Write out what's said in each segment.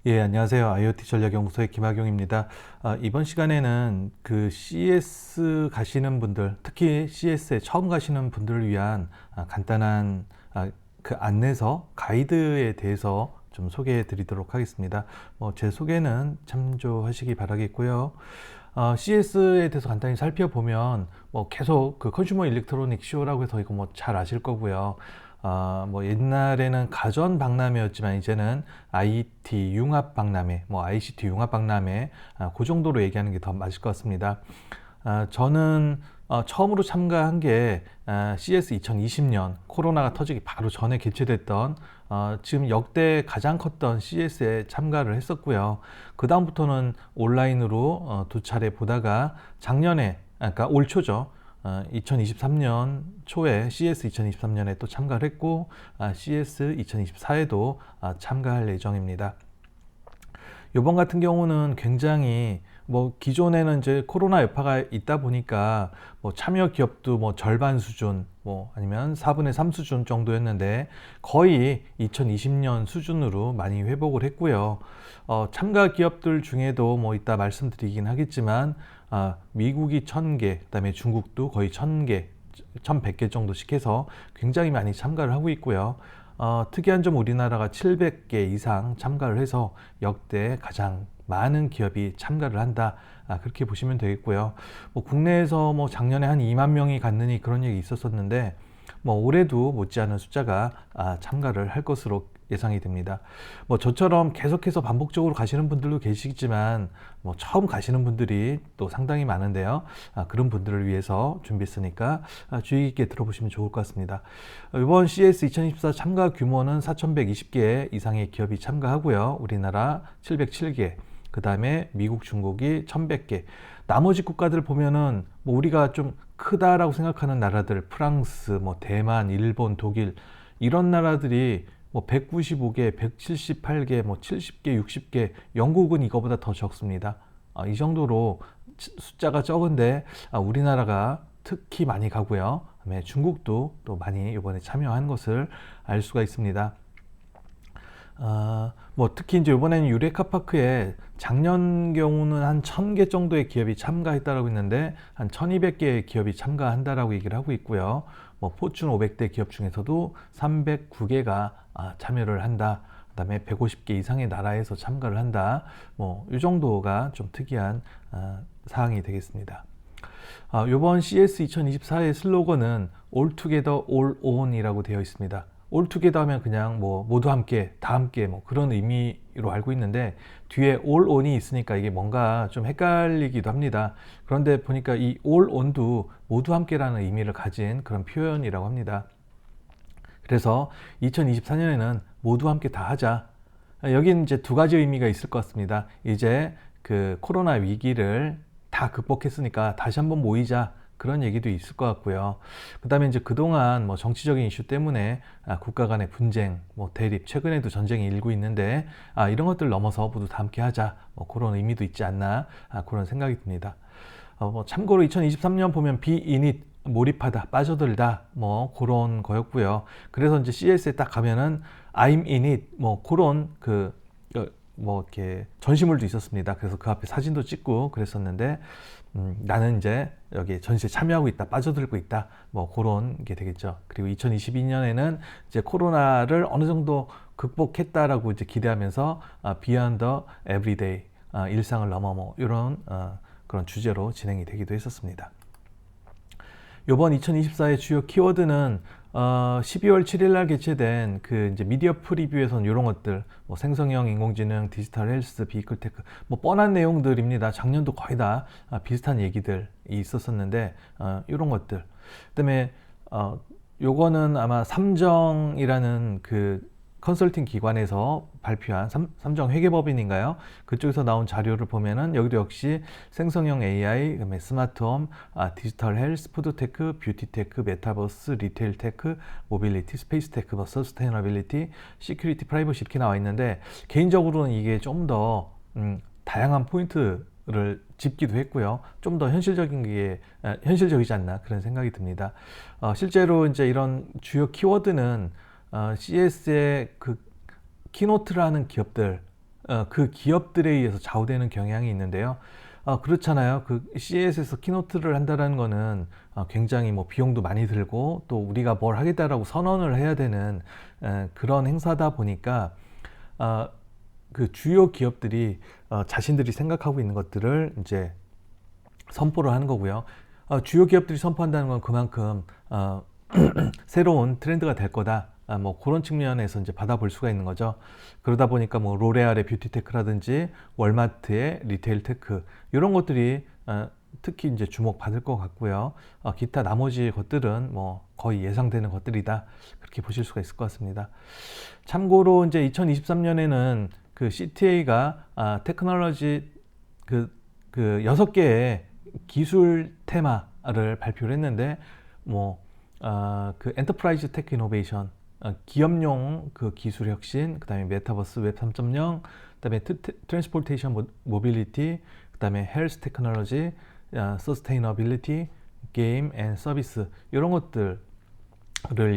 예, 안녕하세요. IoT 전략연구소의 김학용입니다. 이번 시간에는 그 CS 가시는 분들, 특히 CS에 처음 가시는 분들을 위한 간단한 그 안내서, 가이드에 대해서 좀 소개해 드리도록 하겠습니다. 제 소개는 참조하시기 바라겠고요. CS에 대해서 간단히 살펴보면 계속 그 컨슈머 일렉트로닉 쇼라고 해서 이거 잘 아실 거고요. 옛날에는 가전 박람회였지만 이제는 IT 융합 박람회, ICT 융합 박람회, 그 정도로 얘기하는 게 더 맞을 것 같습니다. 저는 처음으로 참가한 게 CS 2020년 코로나가 터지기 바로 전에 개최됐던 지금 역대 가장 컸던 CS에 참가를 했었고요. 그 다음부터는 온라인으로 두 차례 보다가 작년에, 그러니까 올 초죠. 2023년 초에 CS 2023년에 또 참가를 했고 CS 2024에도 참가할 예정입니다. 이번 같은 경우는 굉장히 기존에는 이제 코로나 여파가 있다 보니까 참여 기업도 절반 수준 아니면 4분의 3 수준 정도였는데 거의 2020년 수준으로 많이 회복을 했고요. 참가 기업들 중에도 이따 말씀드리긴 하겠지만 미국이 1000개, 그다음에 중국도 거의 1000개, 1100개 정도씩 해서 굉장히 많이 참가를 하고 있고요. 특이한 점 우리나라가 700개 이상 참가를 해서 역대 가장 많은 기업이 참가를 한다. 그렇게 보시면 되겠고요. 국내에서 작년에 한 2만 명이 갔느니 그런 얘기 있었었는데 올해도 못지않은 숫자가 참가를 할 것으로 예상이 됩니다. 저처럼 계속해서 반복적으로 가시는 분들도 계시지만 처음 가시는 분들이 또 상당히 많은데요. 그런 분들을 위해서 준비했으니까 주의 깊게 들어보시면 좋을 것 같습니다. 이번 CS 2024 참가 규모는 4,120개 이상의 기업이 참가하고요. 우리나라 707개, 그 다음에 미국, 중국이 1,100개. 나머지 국가들 보면은 우리가 좀 크다라고 생각하는 나라들, 프랑스, 대만, 일본, 독일 이런 나라들이 195개, 178개, 70개, 60개, 영국은 이거보다 더 적습니다. 이 정도로 숫자가 적은데 우리나라가 특히 많이 가고요. 그다음에 중국도 또 많이 이번에 참여한 것을 알 수가 있습니다. 특히 이제 이번에는 유레카파크에 작년 경우는 한 1000개 정도의 기업이 참가했다라고 했는데 한 1200개의 기업이 참가한다라고 얘기를 하고 있고요. 포춘 500대 기업 중에서도 309개가 참여를 한다. 그다음에 150개 이상의 나라에서 참가를 한다. 이 정도가 좀 특이한 사항이 되겠습니다. 이번 CS 2024의 슬로건은 All Together, All On이라고 되어 있습니다. All Together 하면 그냥 모두 함께, 다 함께 그런 의미로 알고 있는데 뒤에 All On이 있으니까 이게 뭔가 좀 헷갈리기도 합니다. 그런데 보니까 이 All On도 모두 함께라는 의미를 가진 그런 표현이라고 합니다. 그래서 2024년에는 모두 함께 다 하자. 여기는 이제 두 가지 의미가 있을 것 같습니다. 이제 그 코로나 위기를 다 극복했으니까 다시 한번 모이자. 그런 얘기도 있을 것 같고요. 그 다음에 이제 그동안 정치적인 이슈 때문에 국가 간의 분쟁, 대립, 최근에도 전쟁이 일고 있는데 이런 것들 넘어서 모두 다 함께 하자. 그런 의미도 있지 않나 그런 생각이 듭니다. 참고로 2023년 보면 be in it, 몰입하다, 빠져들다, 그런 거였고요. 그래서 이제 CS에 딱 가면은 I'm in it, 그런 이렇게 전시물도 있었습니다. 그래서 그 앞에 사진도 찍고 그랬었는데, 나는 이제 여기 전시에 참여하고 있다, 빠져들고 있다, 그런 게 되겠죠. 그리고 2022년에는 이제 코로나를 어느 정도 극복했다라고 이제 기대하면서 Beyond the Everyday, 일상을 넘어 이런 그런 주제로 진행이 되기도 했었습니다. 이번 2024의 주요 키워드는 12월 7일 날 개최된 그 이제 미디어 프리뷰에서는 이런 것들, 생성형 인공지능, 디지털 헬스, 비이클 테크, 뻔한 내용들입니다. 작년도 거의 다 비슷한 얘기들이 있었었는데 이런 것들. 그다음에 요거는 아마 삼정이라는 그 컨설팅 기관에서 발표한 삼정 회계법인인가요? 그쪽에서 나온 자료를 보면은 여기도 역시 생성형 AI, 그다음에 스마트홈, 디지털 헬스, 푸드테크, 뷰티테크, 메타버스, 리테일테크, 모빌리티, 스페이스테크, 서스테이너빌리티, 시큐리티, 프라이버시 이렇게 나와 있는데 개인적으로는 이게 좀 더 다양한 포인트를 짚기도 했고요. 좀 더 현실적이지 않나 그런 생각이 듭니다. 실제로 이제 이런 주요 키워드는 CS의 그 키노트를 하는 기업들, 그 기업들에 의해서 좌우되는 경향이 있는데요. 그렇잖아요. 그 CES에서 키노트를 한다는 거는 굉장히 뭐 비용도 많이 들고 또 우리가 뭘 하겠다라고 선언을 해야 되는 그런 행사다 보니까 그 주요 기업들이 자신들이 생각하고 있는 것들을 이제 선포를 하는 거고요. 주요 기업들이 선포한다는 건 그만큼 새로운 트렌드가 될 거다. 뭐 그런 측면에서 이제 받아볼 수가 있는 거죠. 그러다 보니까 뭐 로레알의 뷰티테크라든지 월마트의 리테일 테크 이런 것들이 특히 이제 주목받을 것 같고요. 기타 나머지 것들은 뭐 거의 예상되는 것들이다. 그렇게 보실 수가 있을 것 같습니다. 참고로 이제 2023년에는 그 CTA가 테크놀로지 그 6개의 기술 테마를 발표를 했는데 그 엔터프라이즈 테크 이노베이션 기업용 그 기술 혁신, 그다음에 메타버스 웹 3.0, 그다음에 트랜스포테이션 모빌리티, 그다음에 헬스 테크놀로지, 서스테이너빌리티, 게임 앤 서비스 이런 것들을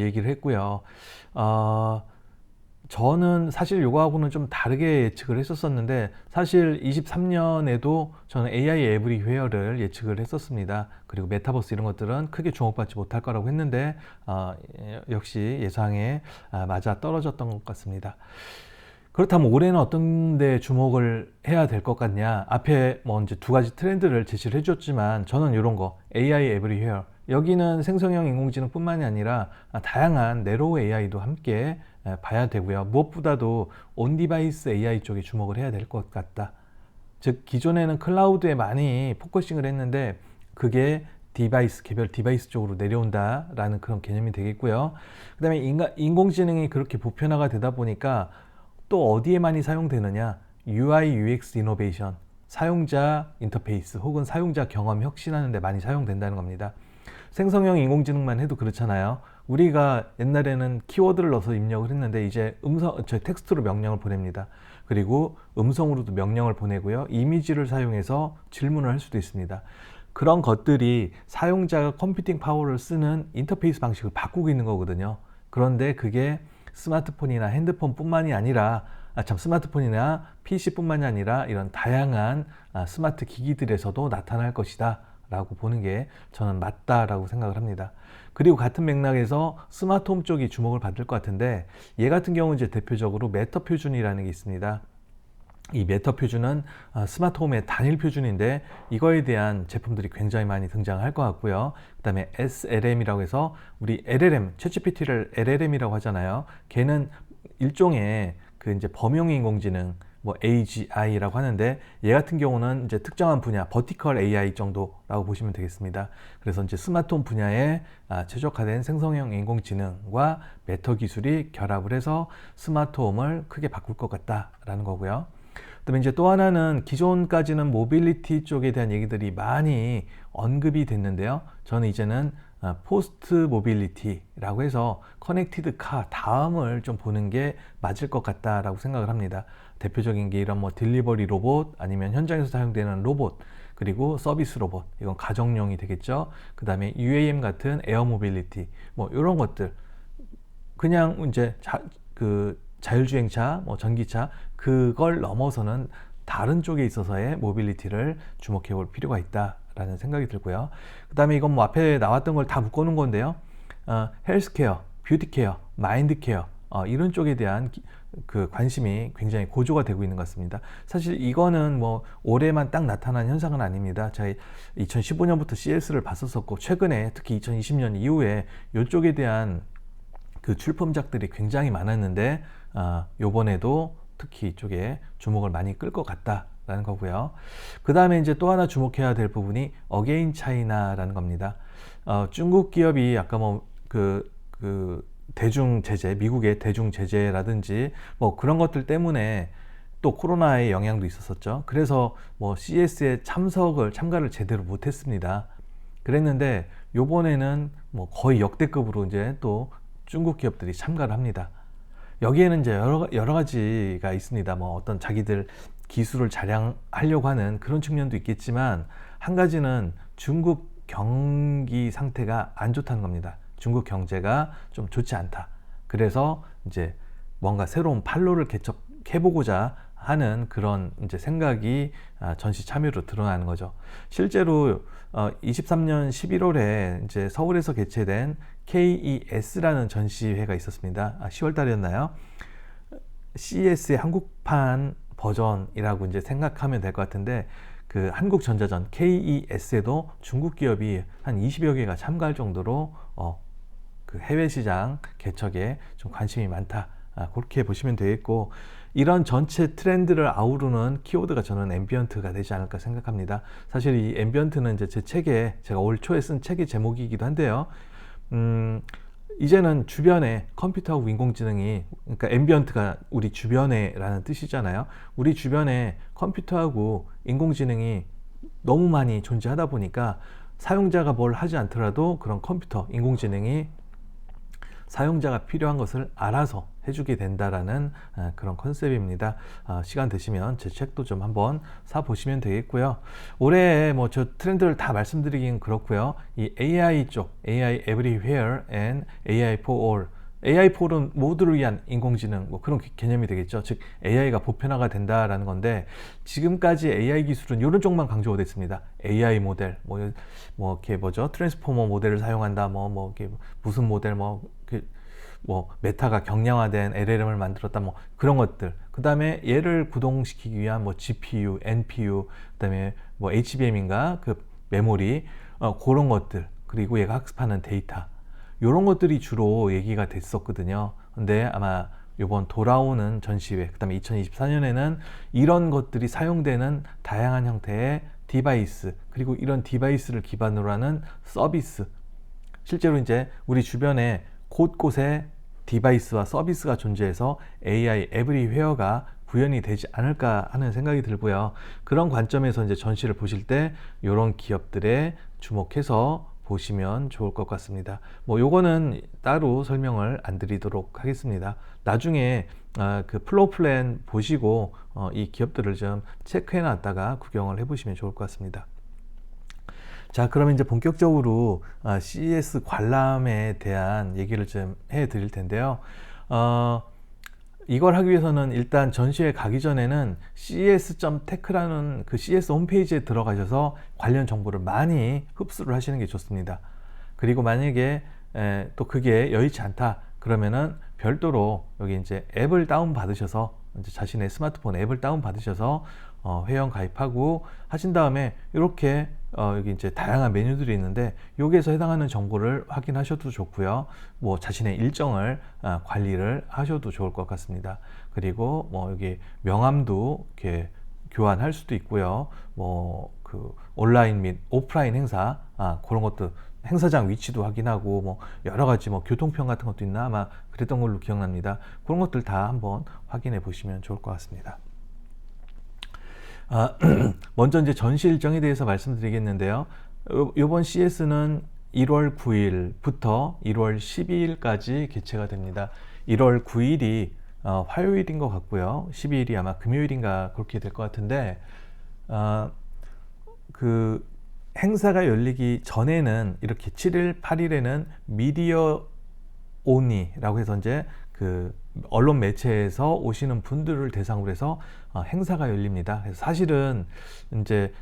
얘기를 했고요. 저는 사실 요거하고는 좀 다르게 예측을 했었는데 사실 23년에도 저는 AI 에브리웨어를 예측을 했었습니다. 그리고 메타버스 이런 것들은 크게 주목받지 못할 거라고 했는데 역시 예상에 맞아 떨어졌던 것 같습니다. 그렇다면 올해는 어떤 데 주목을 해야 될 것 같냐? 앞에 뭐 이제 두 가지 트렌드를 제시를 해줬지만 저는 이런 거 AI 에브리웨어 여기는 생성형 인공지능뿐만이 아니라 다양한 내로우 AI도 함께 봐야 되고요. 무엇보다도 온디바이스 AI 쪽에 주목을 해야 될 것 같다. 즉 기존에는 클라우드에 많이 포커싱을 했는데 그게 디바이스, 개별 디바이스 쪽으로 내려온다라는 그런 개념이 되겠고요. 그 다음에 인공지능이 그렇게 보편화가 되다 보니까 또 어디에 많이 사용되느냐? UI, UX 이노베이션, 사용자 인터페이스 혹은 사용자 경험 혁신하는 데 많이 사용된다는 겁니다. 생성형 인공지능만 해도 그렇잖아요. 우리가 옛날에는 키워드를 넣어서 입력을 했는데 이제 텍스트로 명령을 보냅니다. 그리고 음성으로도 명령을 보내고요. 이미지를 사용해서 질문을 할 수도 있습니다. 그런 것들이 사용자가 컴퓨팅 파워를 쓰는 인터페이스 방식을 바꾸고 있는 거거든요. 그런데 그게 스마트폰이나 핸드폰뿐만이 아니라 스마트폰이나 PC뿐만이 아니라 이런 다양한 스마트 기기들에서도 나타날 것이다 라고 보는 게 저는 맞다라고 생각을 합니다. 그리고 같은 맥락에서 스마트홈 쪽이 주목을 받을 것 같은데 얘 같은 경우는 이제 대표적으로 메터 표준이라는 게 있습니다. 이 메터 표준은 스마트홈의 단일 표준인데 이거에 대한 제품들이 굉장히 많이 등장할 것 같고요. 그 다음에 SLM이라고 해서 우리 LLM, 챗GPT를 LLM이라고 하잖아요. 걔는 일종의 그 이제 범용 인공지능 뭐 AGI라고 하는데 얘 같은 경우는 이제 특정한 분야 버티컬 AI 정도라고 보시면 되겠습니다. 그래서 이제 스마트홈 분야에 최적화된 생성형 인공지능과 메터 기술이 결합을 해서 스마트홈을 크게 바꿀 것 같다라는 거고요. 그다음에 이제 또 하나는 기존까지는 모빌리티 쪽에 대한 얘기들이 많이 언급이 됐는데요. 저는 이제는 포스트 모빌리티라고 해서 커넥티드 카 다음을 좀 보는 게 맞을 것 같다라고 생각을 합니다. 대표적인 게 이런 뭐 딜리버리 로봇 아니면 현장에서 사용되는 로봇 그리고 서비스 로봇 이건 가정용이 되겠죠. 그 다음에 UAM 같은 에어 모빌리티 뭐 이런 것들 그냥 이제 자율주행차, 뭐 전기차 그걸 넘어서는 다른 쪽에 있어서의 모빌리티를 주목해 볼 필요가 있다라는 생각이 들고요. 그 다음에 이건 뭐 앞에 나왔던 걸 다 묶어놓은 건데요. 헬스케어, 뷰티케어, 마인드케어 이런 쪽에 대한 그 관심이 굉장히 고조가 되고 있는 것 같습니다. 사실 이거는 뭐 올해만 딱 나타난 현상은 아닙니다. 저희 2015년부터 CS를 봤었고 최근에 특히 2020년 이후에 이쪽에 대한 그 출품작들이 굉장히 많았는데 요번에도 특히 이쪽에 주목을 많이 끌 것 같다라는 거고요. 그 다음에 이제 또 하나 주목해야 될 부분이 어게인 차이나라는 겁니다. 중국 기업이 아까 대중 제재, 미국의 대중 제재라든지 뭐 그런 것들 때문에 또 코로나의 영향도 있었었죠. 그래서 뭐 CS에 참가를 제대로 못했습니다. 그랬는데 요번에는 뭐 거의 역대급으로 이제 또 중국 기업들이 참가를 합니다. 여기에는 이제 여러 가지가 있습니다. 뭐 어떤 자기들 기술을 자랑하려고 하는 그런 측면도 있겠지만 한 가지는 중국 경기 상태가 안 좋다는 겁니다. 중국 경제가 좀 좋지 않다. 그래서 이제 뭔가 새로운 판로를 개척해보고자 하는 그런 이제 생각이 전시 참여로 드러나는 거죠. 실제로 23년 11월에 이제 서울에서 개최된 KES라는 전시회가 있었습니다. 10월 달이었나요? CES의 한국판 버전이라고 이제 생각하면 될 것 같은데, 그 한국전자전 KES에도 중국 기업이 한 20여 개가 참가할 정도로 그 해외 시장 개척에 좀 관심이 많다. 그렇게 보시면 되겠고, 이런 전체 트렌드를 아우르는 키워드가 저는 앰비언트가 되지 않을까 생각합니다. 사실 이 앰비언트는 이제 제 책에, 제가 올 초에 쓴 책의 제목이기도 한데요. 이제는 주변에 컴퓨터하고 인공지능이, 그러니까 앰비언트가 우리 주변에 라는 뜻이잖아요. 우리 주변에 컴퓨터하고 인공지능이 너무 많이 존재하다 보니까 사용자가 뭘 하지 않더라도 그런 컴퓨터, 인공지능이 사용자가 필요한 것을 알아서 해주게 된다라는 그런 컨셉입니다. 시간 되시면 제 책도 좀 한번 사보시면 되겠고요. 올해 뭐 저 트렌드를 다 말씀드리긴 그렇고요. 이 AI 쪽, AI Everywhere and AI for All, AI for All은 모두를 위한 인공지능, 뭐 그런 개념이 되겠죠. 즉 AI가 보편화가 된다라는 건데, 지금까지 AI 기술은 이런 쪽만 강조가 됐습니다. AI 모델, 뭐 이렇게 뭐죠? 트랜스포머 모델을 사용한다, 이렇게 무슨 모델, 메타가 경량화된 LLM을 만들었다, 뭐 그런 것들. 그 다음에 얘를 구동시키기 위한 뭐 GPU, NPU, 그 다음에 뭐 HBM인가 그 메모리, 그런 것들, 그리고 얘가 학습하는 데이터, 이런 것들이 주로 얘기가 됐었거든요. 근데 아마 이번 돌아오는 전시회, 그 다음에 2024년에는 이런 것들이 사용되는 다양한 형태의 디바이스, 그리고 이런 디바이스를 기반으로 하는 서비스, 실제로 이제 우리 주변에 곳곳에 디바이스와 서비스가 존재해서 AI 에브리웨어가 구현이 되지 않을까 하는 생각이 들고요. 그런 관점에서 이제 전시를 보실 때 이런 기업들에 주목해서 보시면 좋을 것 같습니다. 뭐 요거는 따로 설명을 안 드리도록 하겠습니다. 나중에 그 플로우 플랜 보시고 이 기업들을 좀 체크해 놨다가 구경을 해 보시면 좋을 것 같습니다. 자, 그러면 이제 본격적으로 CES 관람에 대한 얘기를 좀 해 드릴 텐데요. 이걸 하기 위해서는 일단 전시회 가기 전에는 ces.tech라는 그 CES 홈페이지에 들어가셔서 관련 정보를 많이 흡수를 하시는 게 좋습니다. 그리고 만약에 또 그게 여의치 않다 그러면은 별도로 여기 이제 앱을 다운 받으셔서, 이제 자신의 스마트폰 앱을 다운 받으셔서 회원 가입하고 하신 다음에 이렇게 여기 이제 다양한 메뉴들이 있는데 여기에서 해당하는 정보를 확인하셔도 좋고요. 뭐 자신의 일정을 관리를 하셔도 좋을 것 같습니다. 그리고 뭐 여기 명함도 이렇게 교환할 수도 있고요. 뭐 그 온라인 및 오프라인 행사, 그런 것도, 행사장 위치도 확인하고 뭐 여러 가지 뭐 교통편 같은 것도 있나 아마 그랬던 걸로 기억납니다. 그런 것들 다 한번 확인해 보시면 좋을 것 같습니다. 먼저 이제 전시 일정에 대해서 말씀드리겠는데요. 이번 CES는 1월 9일부터 1월 12일까지 개최가 됩니다. 1월 9일이 화요일인 것 같고요. 12일이 아마 금요일인가 그렇게 될 것 같은데, 그 행사가 열리기 전에는 이렇게 7일, 8일에는 미디어 온리라고 해서 이제 그 언론 매체에서 오시는 분들을 대상으로 해서 행사가 열립니다. 그래서 사실은 이제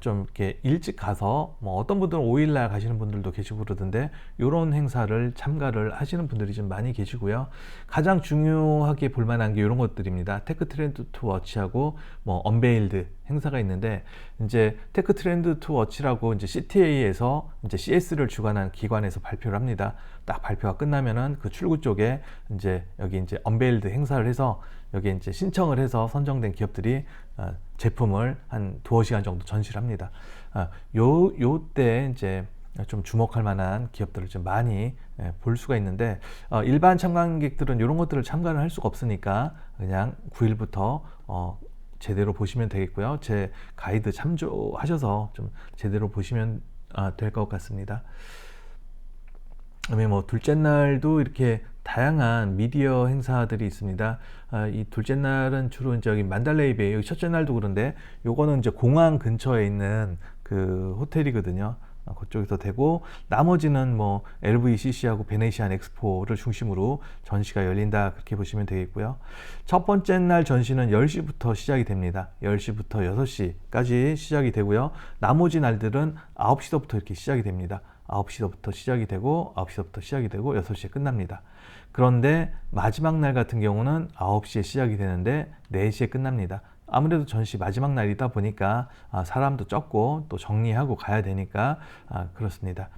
좀 이렇게 일찍 가서, 뭐 어떤 분들은 5일날 가시는 분들도 계시고 그러던데, 이런 행사를 참가를 하시는 분들이 좀 많이 계시고요. 가장 중요하게 볼 만한 게 이런 것들입니다. 테크 트렌드 투 워치하고 뭐 언베일드 행사가 있는데, 이제 테크 트렌드 투 워치라고 이제 CTA에서 이제 CS를 주관한 기관에서 발표를 합니다. 딱 발표가 끝나면은 그 출구 쪽에 이제 여기 이제 언베일드 행사를 해서 여기 이제 신청을 해서 선정된 기업들이 제품을 한 두어 시간 정도 전시를 합니다. 요때 이제 좀 주목할 만한 기업들을 좀 많이 볼 수가 있는데, 일반 참관객들은 이런 것들을 참관을 할 수가 없으니까 그냥 9일부터 제대로 보시면 되겠고요. 제 가이드 참조하셔서 좀 제대로 보시면 될 것 같습니다. 그다음에 뭐 둘째 날도 이렇게 다양한 미디어 행사들이 있습니다. 이 둘째 날은 주로 이제 여기 만달레이 베이, 여기 첫째 날도 그런데 요거는 이제 공항 근처에 있는 그 호텔이거든요. 그쪽에서 되고, 나머지는 뭐 LVCC하고 베네시안 엑스포를 중심으로 전시가 열린다, 그렇게 보시면 되겠고요. 첫 번째 날 전시는 10시부터 시작이 됩니다. 10시부터 6시까지 시작이 되고요. 나머지 날들은 9시부터 이렇게 시작이 됩니다. 9시부터 시작이 되고 9시부터 시작이 되고 6시에 끝납니다. 그런데 마지막 날 같은 경우는 9시에 시작이 되는데 4시에 끝납니다. 아무래도 전시 마지막 날이다 보니까 사람도 적고 또 정리하고 가야 되니까 그렇습니다.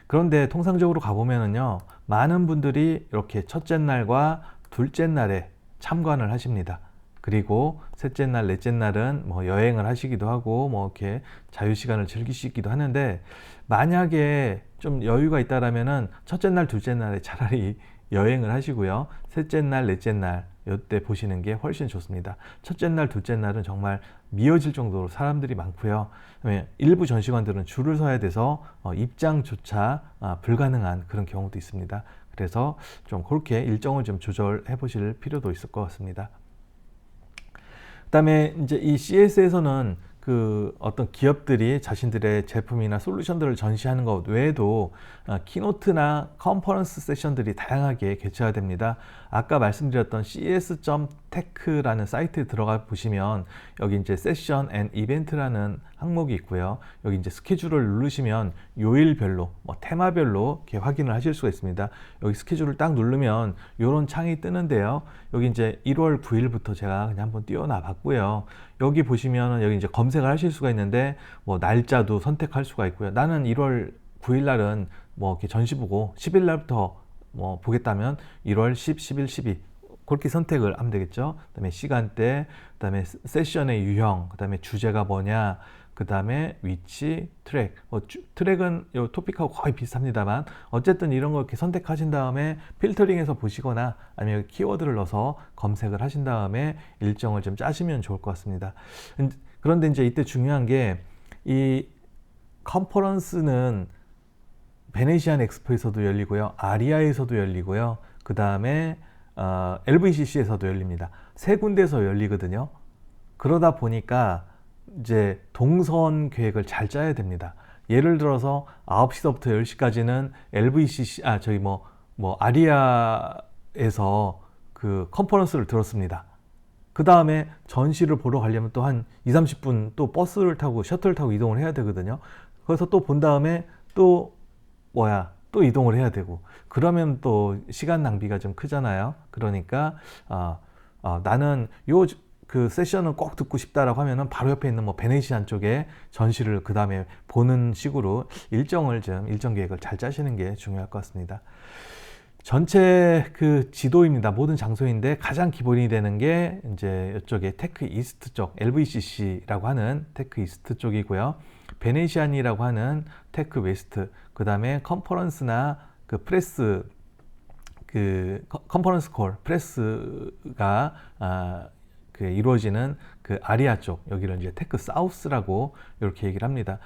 그런데 통상적으로 가보면은요, 많은 분들이 이렇게 첫째 날과 둘째 날에 참관을 하십니다. 그리고 셋째 날, 넷째 날은 뭐 여행을 하시기도 하고 뭐 이렇게 자유시간을 즐기시기도 하는데, 만약에 좀 여유가 있다라면은 첫째 날, 둘째 날에 차라리 여행을 하시고요. 셋째 날, 넷째 날 이때 보시는 게 훨씬 좋습니다. 첫째 날, 둘째 날은 정말 미어질 정도로 사람들이 많고요. 일부 전시관들은 줄을 서야 돼서 입장조차 불가능한 그런 경우도 있습니다. 그래서 좀 그렇게 일정을 좀 조절해 보실 필요도 있을 것 같습니다. 그다음에 이제 이 CES에서는 그 어떤 기업들이 자신들의 제품이나 솔루션들을 전시하는 것 외에도 키노트나 컨퍼런스 세션들이 다양하게 개최가 됩니다. 아까 말씀드렸던 ces.tech라는 사이트에 들어가 보시면 여기 이제 세션 앤 이벤트라는 항목이 있고요. 여기 이제 스케줄을 누르시면 요일별로, 뭐 테마별로 이렇게 확인을 하실 수가 있습니다. 여기 스케줄을 딱 누르면 이런 창이 뜨는데요. 여기 이제 1월 9일부터 제가 그냥 한번 띄워놔 봤고요. 여기 보시면은 여기 이제 검색을 하실 수가 있는데 뭐 날짜도 선택할 수가 있고요. 나는 1월 9일 날은 뭐 이렇게 전시 보고 10일 날부터 뭐 보겠다면 1월 10, 11, 12 그렇게 선택을 하면 되겠죠. 그다음에 시간대, 그다음에 세션의 유형, 그다음에 주제가 뭐냐, 그다음에 위치, 트랙. 트랙은 요 토픽하고 거의 비슷합니다만 어쨌든 이런 거 이렇게 선택하신 다음에 필터링해서 보시거나 아니면 키워드를 넣어서 검색을 하신 다음에 일정을 좀 짜시면 좋을 것 같습니다. 그런데 이제 이때 중요한 게 이 컨퍼런스는 베네시안 엑스포에서도 열리고요, 아리아에서도 열리고요, 그 다음에 LVCC에서도 열립니다. 세 군데에서 열리거든요. 그러다 보니까 이제 동선 계획을 잘 짜야 됩니다. 예를 들어서 9시부터 10시까지는 LVCC, 아리아에서 그 컨퍼런스를 들었습니다. 그 다음에 전시를 보러 가려면 또 한 20-30분 또 버스를 타고 셔틀을 타고 이동을 해야 되거든요. 그래서 또 본 다음에 또 이동을 해야 되고, 그러면 또 시간 낭비가 좀 크잖아요. 그러니까 나는 그 세션을 꼭 듣고 싶다라고 하면은 바로 옆에 있는 뭐 베네시안 쪽에 전시를 그 다음에 보는 식으로 일정 계획을 잘 짜시는 게 중요할 것 같습니다. 전체 그 지도입니다. 모든 장소인데 가장 기본이 되는 게 이제 이쪽에 테크 이스트 쪽, LVCC라고 하는 테크 이스트 쪽이고요. 베네시안이라고 하는 테크 웨스트, 그 다음에 컨퍼런스나 그 프레스, 그 컨퍼런스 콜, 프레스가 그 이루어지는 그 아리아 쪽, 여기를 이제 테크 사우스라고 이렇게 얘기를 합니다.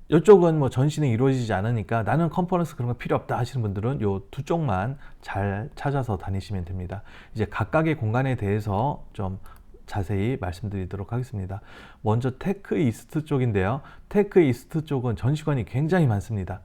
이쪽은 뭐 전시는 이루어지지 않으니까 나는 컨퍼런스 그런 거 필요 없다 하시는 분들은 요 두 쪽만 잘 찾아서 다니시면 됩니다. 이제 각각의 공간에 대해서 좀 자세히 말씀드리도록 하겠습니다. 먼저 테크 이스트 쪽인데요. 테크 이스트 쪽은 전시관이 굉장히 많습니다.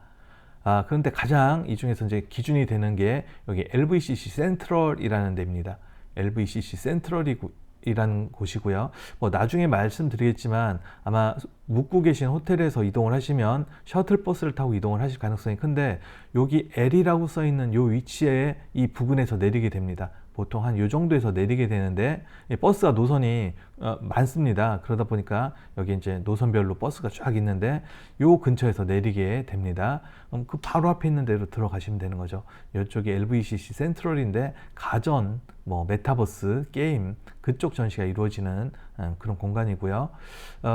그런데 가장 이 중에서 이제 기준이 되는 게 여기 LVCC 센트럴이라는 데입니다. LVCC 센트럴이라는 곳이고요. 뭐 나중에 말씀드리겠지만 아마 묵고 계신 호텔에서 이동을 하시면 셔틀버스를 타고 이동을 하실 가능성이 큰데, 여기 L이라고 써 있는 요 위치에 이 부근에서 내리게 됩니다. 보통 한 요 정도에서 내리게 되는데 버스가 노선이 많습니다. 그러다 보니까 여기 이제 노선별로 버스가 쫙 있는데 요 근처에서 내리게 됩니다. 그 바로 앞에 있는 데로 들어가시면 되는 거죠. 이쪽이 LVCC 센트럴인데 가전, 뭐 메타버스, 게임 그쪽 전시가 이루어지는 그런 공간이고요.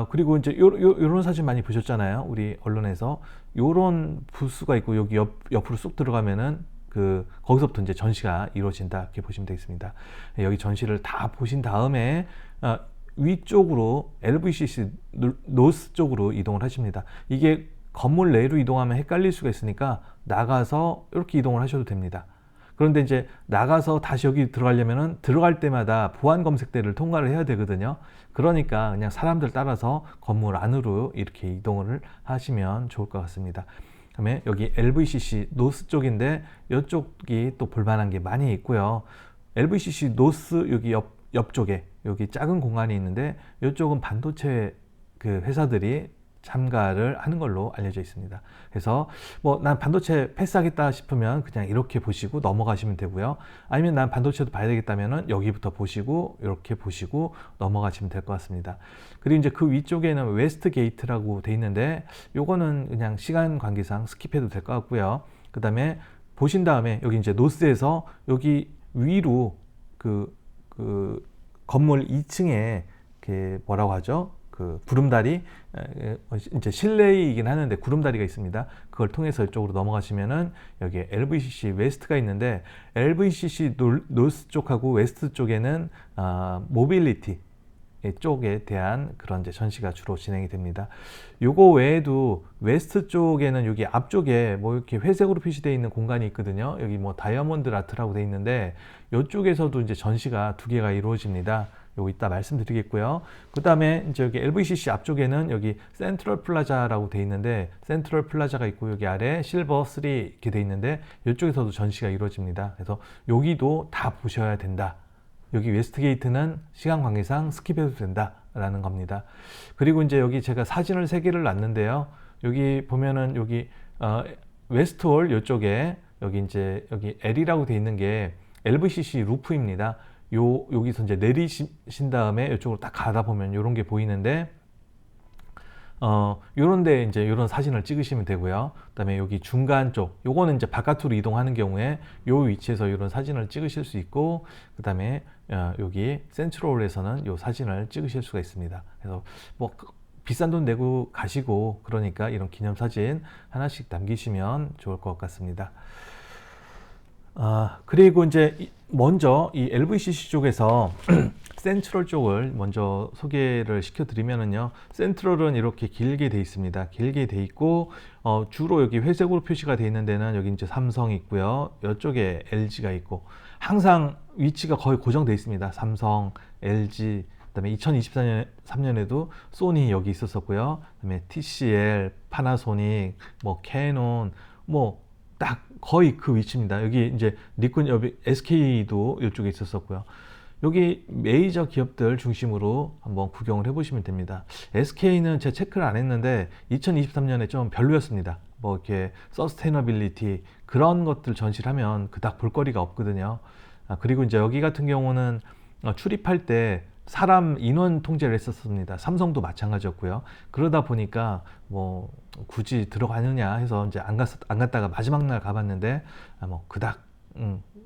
그리고 이제 요런 사진 많이 보셨잖아요. 우리 언론에서 요런 부스가 있고 여기 옆으로 쑥 들어가면은 거기서부터 이제 전시가 이루어진다, 이렇게 보시면 되겠습니다. 여기 전시를 다 보신 다음에 위쪽으로 LVCC 노스 쪽으로 이동을 하십니다. 이게 건물 내로 이동하면 헷갈릴 수가 있으니까 나가서 이렇게 이동을 하셔도 됩니다. 그런데 이제 나가서 다시 여기 들어가려면은 들어갈 때마다 보안 검색대를 통과를 해야 되거든요. 그러니까 그냥 사람들 따라서 건물 안으로 이렇게 이동을 하시면 좋을 것 같습니다. 그다음에 여기 LVCC 노스 쪽인데 이쪽이 또 볼만한 게 많이 있고요. LVCC 노스 여기 옆쪽에 여기 작은 공간이 있는데 이쪽은 반도체 그 회사들이 참가를 하는 걸로 알려져 있습니다. 그래서 뭐 난 반도체 패스하겠다 싶으면 그냥 이렇게 보시고 넘어가시면 되고요. 아니면 난 반도체도 봐야 되겠다면은 여기부터 보시고 이렇게 보시고 넘어가시면 될 것 같습니다. 그리고 이제 그 위쪽에는 웨스트 게이트라고 돼 있는데 요거는 그냥 시간 관계상 스킵해도 될 것 같고요. 그 다음에 보신 다음에 여기 이제 노스에서 여기 위로 그 건물 2층에 그 뭐라고 하죠? 그 구름다리, 이제 실내이긴 하는데 구름다리가 있습니다. 그걸 통해서 이쪽으로 넘어가시면은 여기에 LVCC 웨스트가 있는데 LVCC 노스 쪽하고 웨스트 쪽에는 모빌리티 쪽에 대한 그런 이제 전시가 주로 진행이 됩니다. 요거 외에도 웨스트 쪽에는 여기 앞쪽에 뭐 이렇게 회색으로 표시되어 있는 공간이 있거든요. 여기 뭐 다이아몬드 라트라고 되어 있는데 이쪽에서도 이제 전시가 2개가 이루어집니다. 요거 이따 말씀드리겠고요. 그 다음에 이제 여기 LVCC 앞쪽에는 여기 센트럴 플라자라고 되어 있는데 센트럴 플라자가 있고 여기 아래 실버 3 이렇게 되어 있는데 이쪽에서도 전시가 이루어집니다. 그래서 여기도 다 보셔야 된다. 여기 웨스트게이트는 시간 관계상 스킵해도 된다라는 겁니다. 그리고 이제 여기 제가 사진을 3개를 놨는데요. 여기 보면은 여기 웨스트홀 이쪽에 여기 이제 여기 L이라고 되어 있는 게 LVCC 루프입니다. 여기서 이제 내리신 다음에 이쪽으로 딱 가다 보면 이런 게 보이는데 요런데 이제 요런 사진을 찍으시면 되고요. 그다음에 여기 중간 쪽 요거는 이제 바깥으로 이동하는 경우에 요 위치에서 이런 사진을 찍으실 수 있고, 그다음에 여기 센트럴에서는 요 사진을 찍으실 수가 있습니다. 그래서 뭐 비싼 돈 내고 가시고 그러니까 이런 기념사진 하나씩 남기시면 좋을 것 같습니다. 그리고 이제 먼저 이 LVCC 쪽에서 센트럴 쪽을 먼저 소개를 시켜드리면은요, 센트럴은 이렇게 길게 돼 있습니다. 길게 돼 있고 주로 여기 회색으로 표시가 돼 있는 데는 여기 이제 삼성이 있고요, 이쪽에 LG가 있고 항상 위치가 거의 고정돼 있습니다. 삼성, LG, 그다음에 2023년에도 소니 여기 있었었고요. 그다음에 TCL, 파나소닉, 뭐 캐논, 뭐 딱 거의 그 위치입니다. 여기 이제 니콘, 여기 SK도 이쪽에 있었었고요. 여기 메이저 기업들 중심으로 한번 구경을 해보시면 됩니다. SK는 제가 체크를 안 했는데 2023년에 좀 별로였습니다. 뭐 이렇게 서스테이너빌리티 그런 것들 전시를 하면 그닥 볼거리가 없거든요. 그리고 이제 여기 같은 경우는 출입할 때 사람 인원 통제를 했었습니다. 삼성도 마찬가지였고요. 그러다 보니까 뭐 굳이 들어가느냐 해서 이제 안 갔다가 마지막 날 가봤는데 뭐 그닥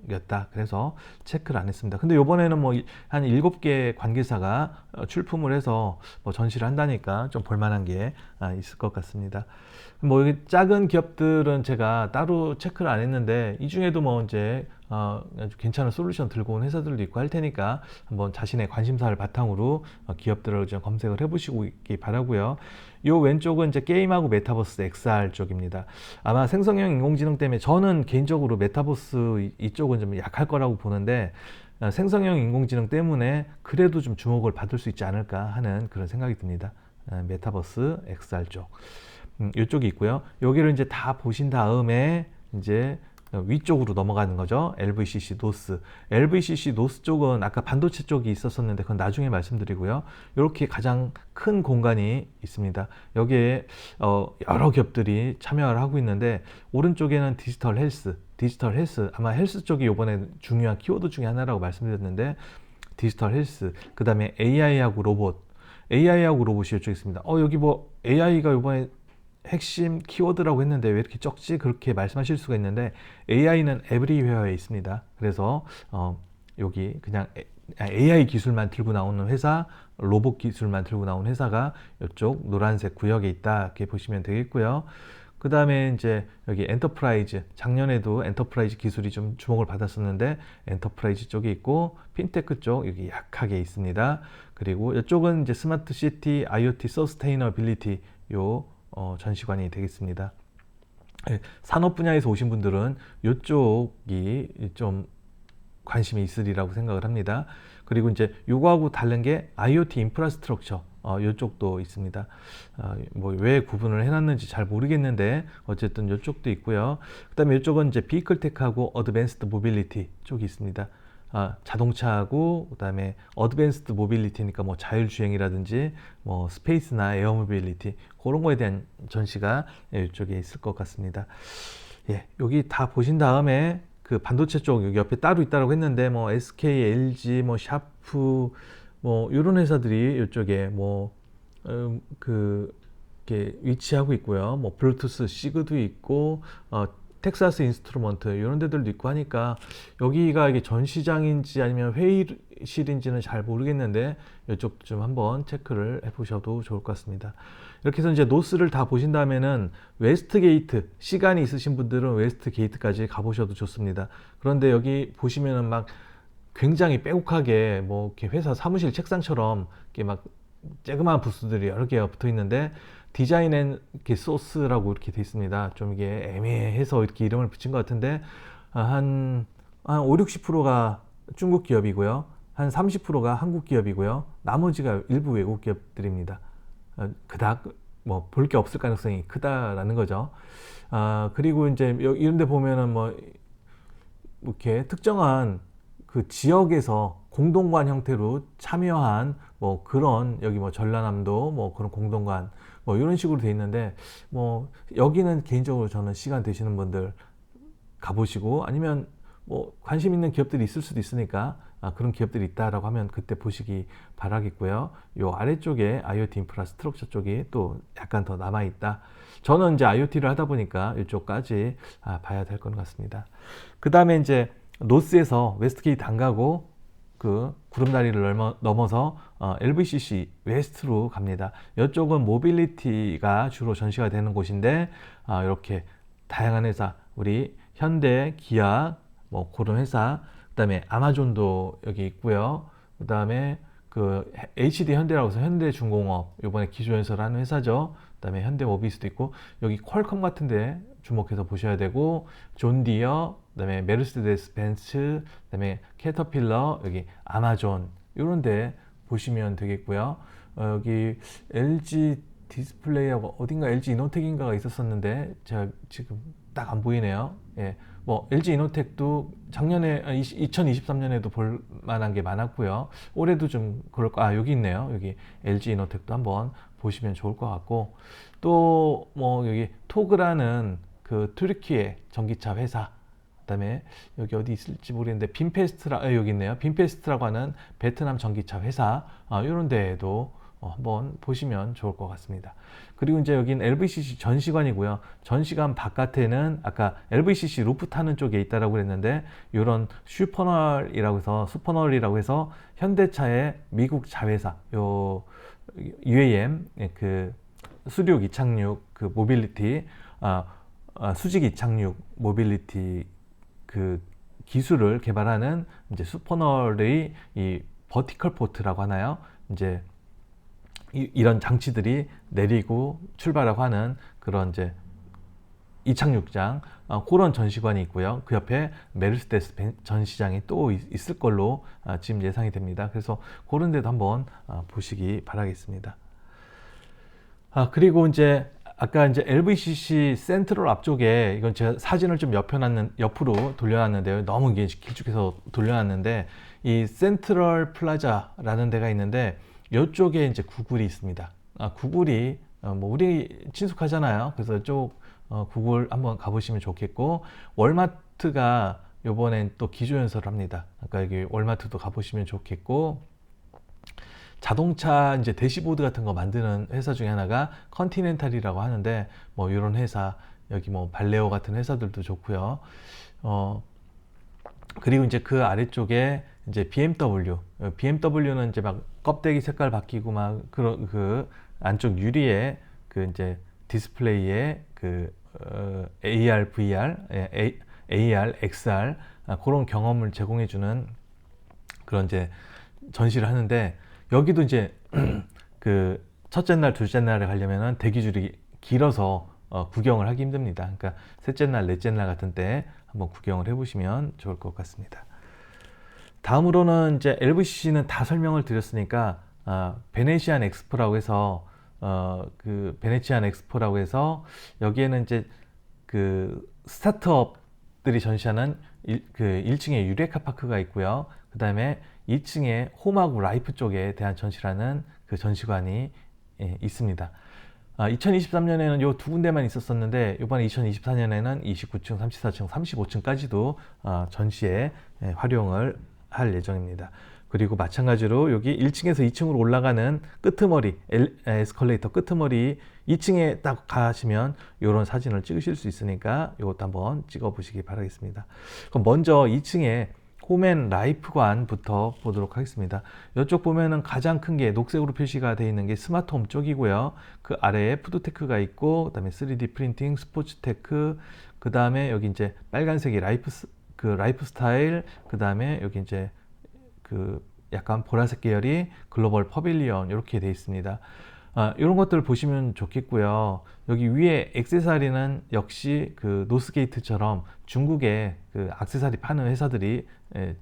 였다. 그래서 체크를 안 했습니다. 근데 이번에는 뭐 한 7개 관계사가 출품을 해서 뭐 전시를 한다니까 좀 볼만한 게 있을 것 같습니다. 뭐 여기 작은 기업들은 제가 따로 체크를 안 했는데 이 중에도 뭐 이제 아주 괜찮은 솔루션 들고 온 회사들도 있고 할 테니까 한번 자신의 관심사를 바탕으로 기업들을 좀 검색을 해보시고 있기 바라고요. 요 왼쪽은 이제 게임하고 메타버스 XR 쪽입니다. 아마 생성형 인공지능 때문에 저는 개인적으로 메타버스 이쪽은 좀 약할 거라고 보는데 생성형 인공지능 때문에 그래도 좀 주목을 받을 수 있지 않을까 하는 그런 생각이 듭니다. 메타버스 XR 쪽. 이쪽이 있고요. 여기를 이제 다 보신 다음에 이제 위쪽으로 넘어가는 거죠. LVCC 노스. LVCC 노스 쪽은 아까 반도체 쪽이 있었었는데 그건 나중에 말씀드리고요. 이렇게 가장 큰 공간이 있습니다. 여기에 여러 기업들이 참여를 하고 있는데 오른쪽에는 디지털 헬스, 아마 헬스 쪽이 이번에 중요한 키워드 중에 하나라고 말씀드렸는데 디지털 헬스, 그 다음에 AI하고 로봇, 이쪽에 있습니다. 여기 뭐 AI가 이번에 핵심 키워드라고 했는데 왜 이렇게 적지? 그렇게 말씀하실 수가 있는데 AI는 에브리웨어에 있습니다. 그래서 여기 그냥 AI 기술만 들고 나오는 회사, 로봇 기술만 들고 나오는 회사가 이쪽 노란색 구역에 있다, 이렇게 보시면 되겠고요. 그 다음에 이제 여기 엔터프라이즈, 작년에도 엔터프라이즈 기술이 좀 주목을 받았었는데 엔터프라이즈 쪽에 있고 핀테크 쪽 여기 약하게 있습니다. 그리고 이쪽은 이제 스마트 시티, IoT, 서스테이너빌리티 요 전시관이 되겠습니다. 산업 분야에서 오신 분들은 이쪽이 좀 관심이 있으리라고 생각을 합니다. 그리고 이제 요거하고 다른 게 IoT 인프라스트럭처 요쪽도 있습니다. 뭐 왜 구분을 해놨는지 잘 모르겠는데 어쨌든 요쪽도 있고요. 그다음에 이쪽은 이제 비이클 테크하고 어드밴스드 모빌리티 쪽이 있습니다. 자동차하고 그다음에 어드밴스드 모빌리티니까 뭐 자율주행이라든지 뭐 스페이스나 에어 모빌리티 그런 거에 대한 전시가 이쪽에 있을 것 같습니다. 예, 여기 다 보신 다음에 그 반도체 쪽 여기 옆에 따로 있다고 했는데 뭐 SK, LG, 뭐 샤프 뭐 이런 회사들이 이쪽에 그 이렇게 위치하고 있고요. 뭐 블루투스 시그도 있고 텍사스 인스트루먼트 이런 데들도 있고 하니까 여기가 이게 전시장인지 아니면 회의실인지는 잘 모르겠는데 이쪽 좀 한번 체크를 해보셔도 좋을 것 같습니다. 이렇게 해서 이제 노스를 다 보신 다음에는 웨스트 게이트, 시간이 있으신 분들은 웨스트 게이트까지 가보셔도 좋습니다. 그런데 여기 보시면은 막 굉장히 빼곡하게 뭐 이렇게 회사 사무실 책상처럼 이렇게 막 쬐그마한 부스들이 여러 개가 붙어 있는데 디자인 앤 소스라고 이렇게 돼 있습니다. 좀 이게 애매해서 이렇게 이름을 붙인 것 같은데 한 5, 60%가 중국 기업이고요. 한 30%가 한국 기업이고요. 나머지가 일부 외국 기업들입니다. 그닥 뭐 볼 게 없을 가능성이 크다라는 거죠. 그리고 이제 이런 데 보면은 뭐 이렇게 특정한 그 지역에서 공동관 형태로 참여한 뭐 그런 여기 뭐 전라남도 뭐 그런 공동관 뭐 이런 식으로 돼 있는데 뭐 여기는 개인적으로 저는 시간 되시는 분들 가보시고 아니면 뭐 관심 있는 기업들이 있을 수도 있으니까 그런 기업들이 있다라고 하면 그때 보시기 바라겠고요. 요 아래쪽에 IoT 인프라스트럭처 쪽이 또 약간 더 남아 있다. 저는 이제 IoT를 하다 보니까 이쪽까지 봐야 될 것 같습니다. 그 다음에 이제 노스에서 웨스트게이트 안 가고 그 구름다리를 넘어서 LVCC 웨스트로 갑니다. 이쪽은 모빌리티가 주로 전시가 되는 곳인데 이렇게 다양한 회사 우리 현대, 기아 뭐 그런 회사 그다음에 아마존도 여기 있고요. 그다음에 그 HD 현대라고 해서 현대중공업 이번에 기조연설하는 회사죠. 그다음에 현대모비스도 있고 여기 퀄컴 같은데 주목해서 보셔야 되고 존디어 그다음에 메르세데스 벤츠 그다음에 캐터필러 여기 아마존 이런데 보시면 되겠고요. 여기 LG 디스플레이하고 어딘가 LG 이노텍인가가 있었었는데 제가 지금 딱 안 보이네요. 예, 뭐 LG 이노텍도 작년에 2023년에도 볼 만한 게 많았고요. 올해도 좀 그럴 거. 여기 있네요. 여기 LG 이노텍도 한번 보시면 좋을 것 같고 또 뭐 여기 토그라는 그 튀르키예 전기차 회사 그다음에 여기 어디 있을지 모르겠는데 빈페스트라 여기 있네요. 빈페스트라고 하는 베트남 전기차 회사 이런 데에도 한번 보시면 좋을 것 같습니다. 그리고 이제 여기는 LVCC 전시관이고요. 전시관 바깥에는 아까 LVCC 루프 타는 쪽에 있다라고 그랬는데 이런 슈퍼널이라고 해서 현대차의 미국 자회사 요 UAM 그 수륙 이착륙 그 모빌리티 수직 이착륙 모빌리티 그 기술을 개발하는 이제 슈퍼널의 이 버티컬 포트라고 하나요? 이제 이런 장치들이 내리고 출발하고 하는 그런 이제 이착륙장 그런 전시관이 있고요. 그 옆에 메르세데스 전시장이 또 있을 걸로 지금 예상이 됩니다. 그래서 그런 데도 한번 보시기 바라겠습니다. 그리고 이제 아까 이제 LVCC 센트럴 앞쪽에 이건 제가 사진을 좀 옆으로 돌려놨는데요. 너무 이게 길쭉해서 돌려놨는데 이 센트럴 플라자라는 데가 있는데 이쪽에 이제 구글이 있습니다. 구글이 뭐 우리 친숙하잖아요. 그래서 이쪽 구글 한번 가보시면 좋겠고 월마트가 요번엔 또 기조연설을 합니다. 아까 여기 월마트도 가보시면 좋겠고 자동차 이제 대시보드 같은 거 만드는 회사 중에 하나가 컨티넨탈이라고 하는데 뭐 이런 회사 여기 뭐 발레오 같은 회사들도 좋고요. 그리고 이제 그 아래쪽에 이제 BMW는 이제 막 껍데기 색깔 바뀌고 막 그런 그 안쪽 유리에 그 이제 디스플레이에 그 AR, VR, AR, XR 그런 경험을 제공해주는 그런 이제 전시를 하는데 여기도 이제 그 첫째 날, 둘째 날에 가려면은 대기줄이 길어서 구경을 하기 힘듭니다. 그러니까 셋째 날, 넷째 날 같은 때 한번 구경을 해보시면 좋을 것 같습니다. 다음으로는 이제 LVCC는 다 설명을 드렸으니까 베네치안 엑스포라고 해서 그 베네치안 엑스포라고 해서 여기에는 이제 그 스타트업들이 전시하는 그 1층에 유레카 파크가 있고요. 그 다음에 2층에 홈하고 라이프 쪽에 대한 전시라는 그 전시관이 있습니다. 2023년에는 요 두 군데만 있었었는데 이번에 2024년에는 29층, 34층, 35층까지도 전시에 활용을 할 예정입니다. 그리고 마찬가지로 여기 1층에서 2층으로 올라가는 끄트머리, 에스컬레이터 끄트머리 2층에 딱 가시면 이런 사진을 찍으실 수 있으니까 이것도 한번 찍어 보시기 바라겠습니다. 그럼 먼저 2층에 홈앤 라이프관부터 보도록 하겠습니다. 이쪽 보면은 가장 큰 게 녹색으로 표시가 되어 있는 게 스마트홈 쪽이고요. 그 아래에 푸드테크가 있고, 그 다음에 3D 프린팅, 스포츠테크, 그 다음에 여기 이제 빨간색이 라이프 스타일, 그 다음에 여기 이제 그 약간 보라색 계열이 글로벌 퍼빌리언 이렇게 되어 있습니다. 이런 것들을 보시면 좋겠고요. 여기 위에 액세서리는 역시 그 노스게이트처럼 중국의 그 액세서리 파는 회사들이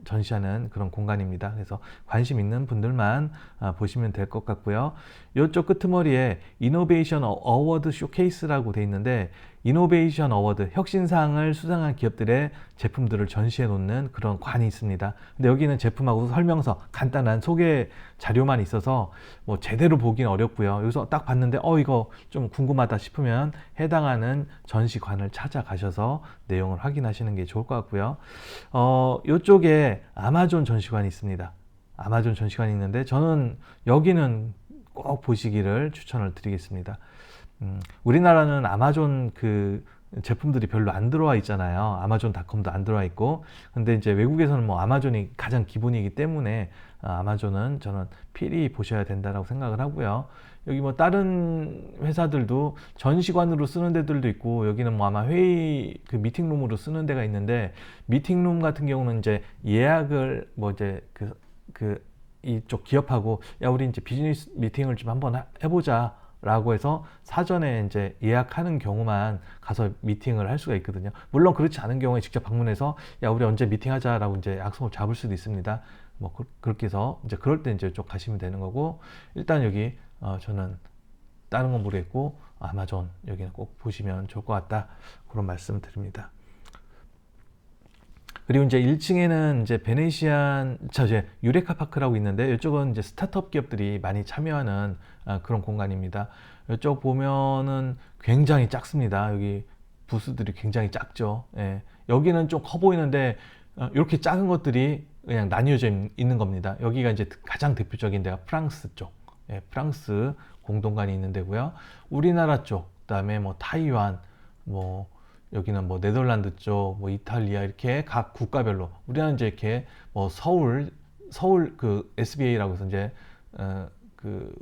전시하는 그런 공간입니다. 그래서 관심 있는 분들만 보시면 될 것 같고요. 이쪽 끄트머리에 이노베이션 어워드 쇼케이스라고 되어 있는데, 이노베이션 어워드, 혁신상을 수상한 기업들의 제품들을 전시해 놓는 그런 관이 있습니다. 근데 여기는 제품하고 설명서, 간단한 소개 자료만 있어서 뭐 제대로 보기는 어렵고요. 여기서 딱 봤는데 이거 좀 궁금하다 싶으면 해당하는 전시관을 찾아가셔서 내용을 확인하시는 게 좋을 것 같고요. 이쪽에 아마존 전시관이 있습니다. 아마존 전시관이 있는데 저는 여기는 꼭 보시기를 추천을 드리겠습니다. 우리나라는 아마존 그 제품들이 별로 안 들어와 있잖아요. 아마존닷컴도 안 들어와 있고. 근데 이제 외국에서는 뭐 아마존이 가장 기본이기 때문에 아마존은 저는 필히 보셔야 된다라고 생각을 하고요. 여기 뭐 다른 회사들도 전시관으로 쓰는 데들도 있고, 여기는 뭐 아마 회의 그 미팅룸으로 쓰는 데가 있는데, 미팅룸 같은 경우는 이제 예약을 뭐 이제 이쪽 기업하고 야 우리 이제 비즈니스 미팅을 좀 한번 해보자 라고 해서 사전에 이제 예약하는 경우만 가서 미팅을 할 수가 있거든요. 물론 그렇지 않은 경우에 직접 방문해서 야 우리 언제 미팅하자 라고 이제 약속을 잡을 수도 있습니다. 뭐 그렇게 해서 이제 그럴 때 이제 쪽 가시면 되는 거고, 일단 여기 저는 다른 건 모르겠고 아마존 여기는 꼭 보시면 좋을 것 같다, 그런 말씀 드립니다. 그리고 이제 1층에는 이제 이제 유레카 파크라고 있는데, 이쪽은 이제 스타트업 기업들이 많이 참여하는 그런 공간입니다. 이쪽 보면은 굉장히 작습니다. 여기 부스들이 굉장히 작죠. 예. 여기는 좀 커 보이는데 이렇게 작은 것들이 그냥 나뉘어져 있는 겁니다. 여기가 이제 가장 대표적인 데가 프랑스 쪽, 예, 프랑스 공동관이 있는 데고요. 우리나라 쪽, 그다음에 뭐 타이완, 뭐 여기는 뭐 네덜란드 쪽, 뭐 이탈리아, 이렇게 각 국가별로, 우리나라는 이제 이렇게 뭐 서울 그 SBA라고 해서 이제 그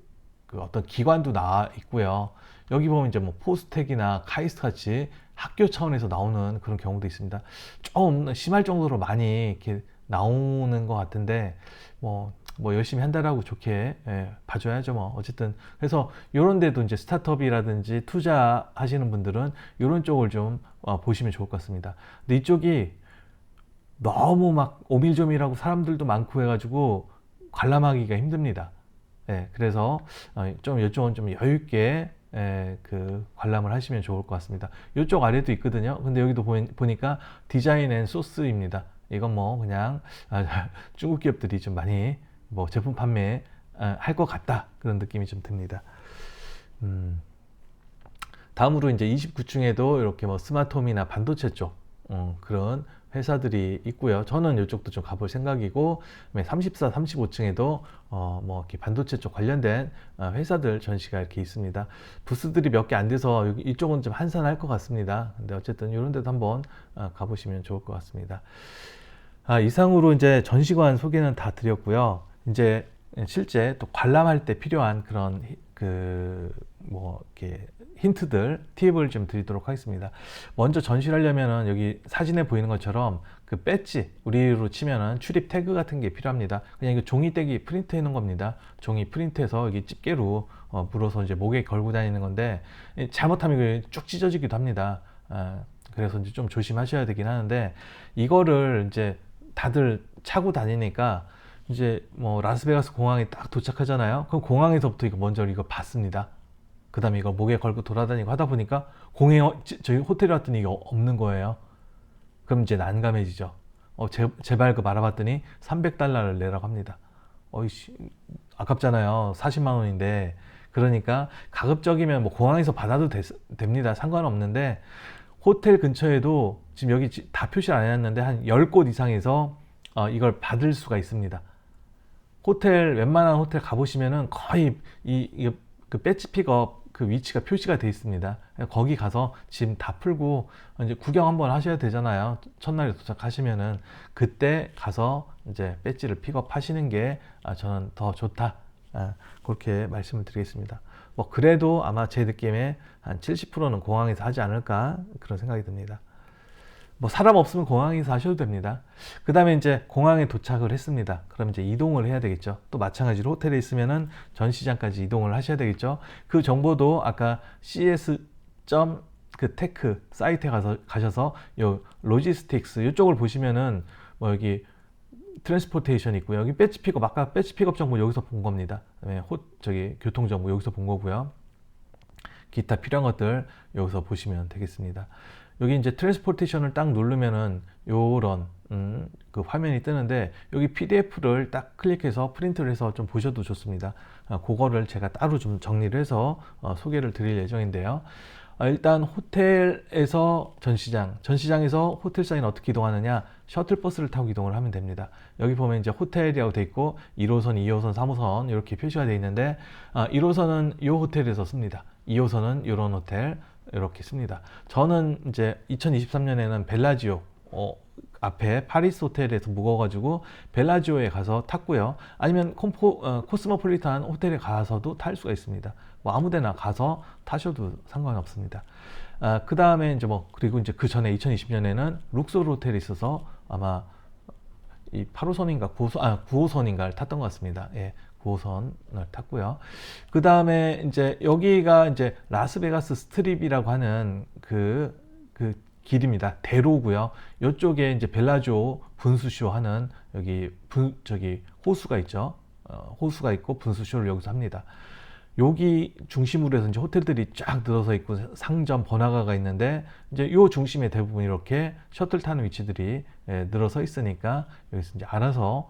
어떤 기관도 나와 있고요. 여기 보면 이제 뭐 포스텍이나 카이스트 같이 학교 차원에서 나오는 그런 경우도 있습니다. 좀 심할 정도로 많이 이렇게 나오는 것 같은데 뭐 열심히 한다라고 좋게 봐줘야죠. 뭐 어쨌든 그래서 이런 데도 이제 스타트업이라든지 투자하시는 분들은 이런 쪽을 좀 보시면 좋을 것 같습니다. 근데 이쪽이 너무 막 오밀조밀하고 사람들도 많고 해가지고 관람하기가 힘듭니다. 그래서 좀 이쪽은 좀 여유 있게 그 관람을 하시면 좋을 것 같습니다. 이쪽 아래도 있거든요. 근데 여기도 보니까 디자인 앤 소스입니다. 이건 뭐 그냥 중국 기업들이 좀 많이 뭐 제품 판매 할 것 같다, 그런 느낌이 좀 듭니다. 다음으로 이제 29층에도 이렇게 뭐 스마트홈이나 반도체 쪽 그런 회사들이 있고요. 저는 이쪽도 좀 가볼 생각이고, 34, 35층에도 뭐 이렇게 반도체 쪽 관련된 회사들 전시가 이렇게 있습니다. 부스들이 몇 개 안 돼서 이쪽은 좀 한산할 것 같습니다. 근데 어쨌든 이런 데도 한번 가보시면 좋을 것 같습니다. 이상으로 이제 전시관 소개는 다 드렸고요. 이제 실제 또 관람할 때 필요한 그런 뭐 이렇게 힌트들, 팁을 좀 드리도록 하겠습니다. 먼저 전시를 하려면은 여기 사진에 보이는 것처럼 그 배지, 우리로 치면은 출입 태그 같은 게 필요합니다. 그냥 이거 종이떼기 프린트 해놓은 겁니다. 종이 프린트해서 이게 집게로 물어서 이제 목에 걸고 다니는 건데, 잘못하면 이게 쭉 찢어지기도 합니다. 그래서 이제 좀 조심하셔야 되긴 하는데, 이거를 이제 다들 차고 다니니까 이제 뭐 라스베가스 공항에 딱 도착하잖아요. 그럼 공항에서부터 이거 먼저 이거 봤습니다. 그 다음에 이거 목에 걸고 돌아다니고 하다 보니까 저희 호텔에 왔더니 이거 없는 거예요. 그럼 이제 난감해지죠. 재발급 알아봤더니 300달러를 내라고 합니다. 어이씨, 아깝잖아요. 40만 원인데. 그러니까 가급적이면 뭐 공항에서 받아도 됩니다. 상관없는데, 호텔 근처에도 지금 여기 다 표시를 안 해놨는데 한 10곳 이상에서 이걸 받을 수가 있습니다. 웬만한 호텔 가보시면은 거의 그 배지 픽업 그 위치가 표시가 되어 있습니다. 거기 가서 짐 다 풀고 이제 구경 한번 하셔야 되잖아요. 첫날에 도착하시면은 그때 가서 이제 배지를 픽업하시는 게 저는 더 좋다. 그렇게 말씀을 드리겠습니다. 뭐 그래도 아마 제 느낌에 한 70%는 공항에서 하지 않을까 그런 생각이 듭니다. 뭐 사람 없으면 공항에서 하셔도 됩니다. 그 다음에 이제 공항에 도착을 했습니다. 그럼 이제 이동을 해야 되겠죠. 또 마찬가지로 호텔에 있으면은 전시장까지 이동을 하셔야 되겠죠. 그 정보도 아까 cs.그 테크 사이트에 가셔서 요 로지스틱스 이쪽을 보시면은 뭐 여기 트랜스포테이션 있고요. 여기 배지 픽업, 아까 배지 픽업 정보 여기서 본 겁니다. 그다음에 교통 정보 여기서 본 거고요. 기타 필요한 것들 여기서 보시면 되겠습니다. 여기 이제 트랜스포테이션을 딱 누르면은 요런 그 화면이 뜨는데, 여기 PDF를 딱 클릭해서 프린트를 해서 좀 보셔도 좋습니다. 그거를 제가 따로 좀 정리를 해서 소개를 드릴 예정인데요. 일단 호텔에서 전시장에서 호텔 사이는 어떻게 이동하느냐, 셔틀버스를 타고 이동을 하면 됩니다. 여기 보면 이제 호텔이라고 돼 있고 1호선, 2호선, 3호선 이렇게 표시가 되어 있는데, 1호선은 이 호텔에서 씁니다. 2호선은 이런 호텔 이렇게 씁니다. 저는 이제 2023년에는 벨라지오 앞에 파리스 호텔에서 묵어가지고 벨라지오에 가서 탔고요. 아니면 코스모폴리탄 호텔에 가서도 탈 수가 있습니다. 뭐 아무데나 가서 타셔도 상관없습니다. 그 다음에 이제 그리고 이제 그 전에 2020년에는 룩소르 호텔에 있어서 아마 이 8호선인가 9호선인가를 탔던 것 같습니다. 예. 9호선을 탔고요. 그 다음에 이제 여기가 이제 라스베가스 스트립이라고 하는 그 길입니다. 대로고요. 이쪽에 이제 벨라지오 분수쇼 하는 저기 호수가 있죠. 호수가 있고 분수쇼를 여기서 합니다. 여기 중심으로 해서 이제 호텔들이 쫙 늘어서 있고 상점 번화가가 있는데, 이제 요 중심에 대부분 이렇게 셔틀 타는 위치들이 늘어서 있으니까 여기서 이제 알아서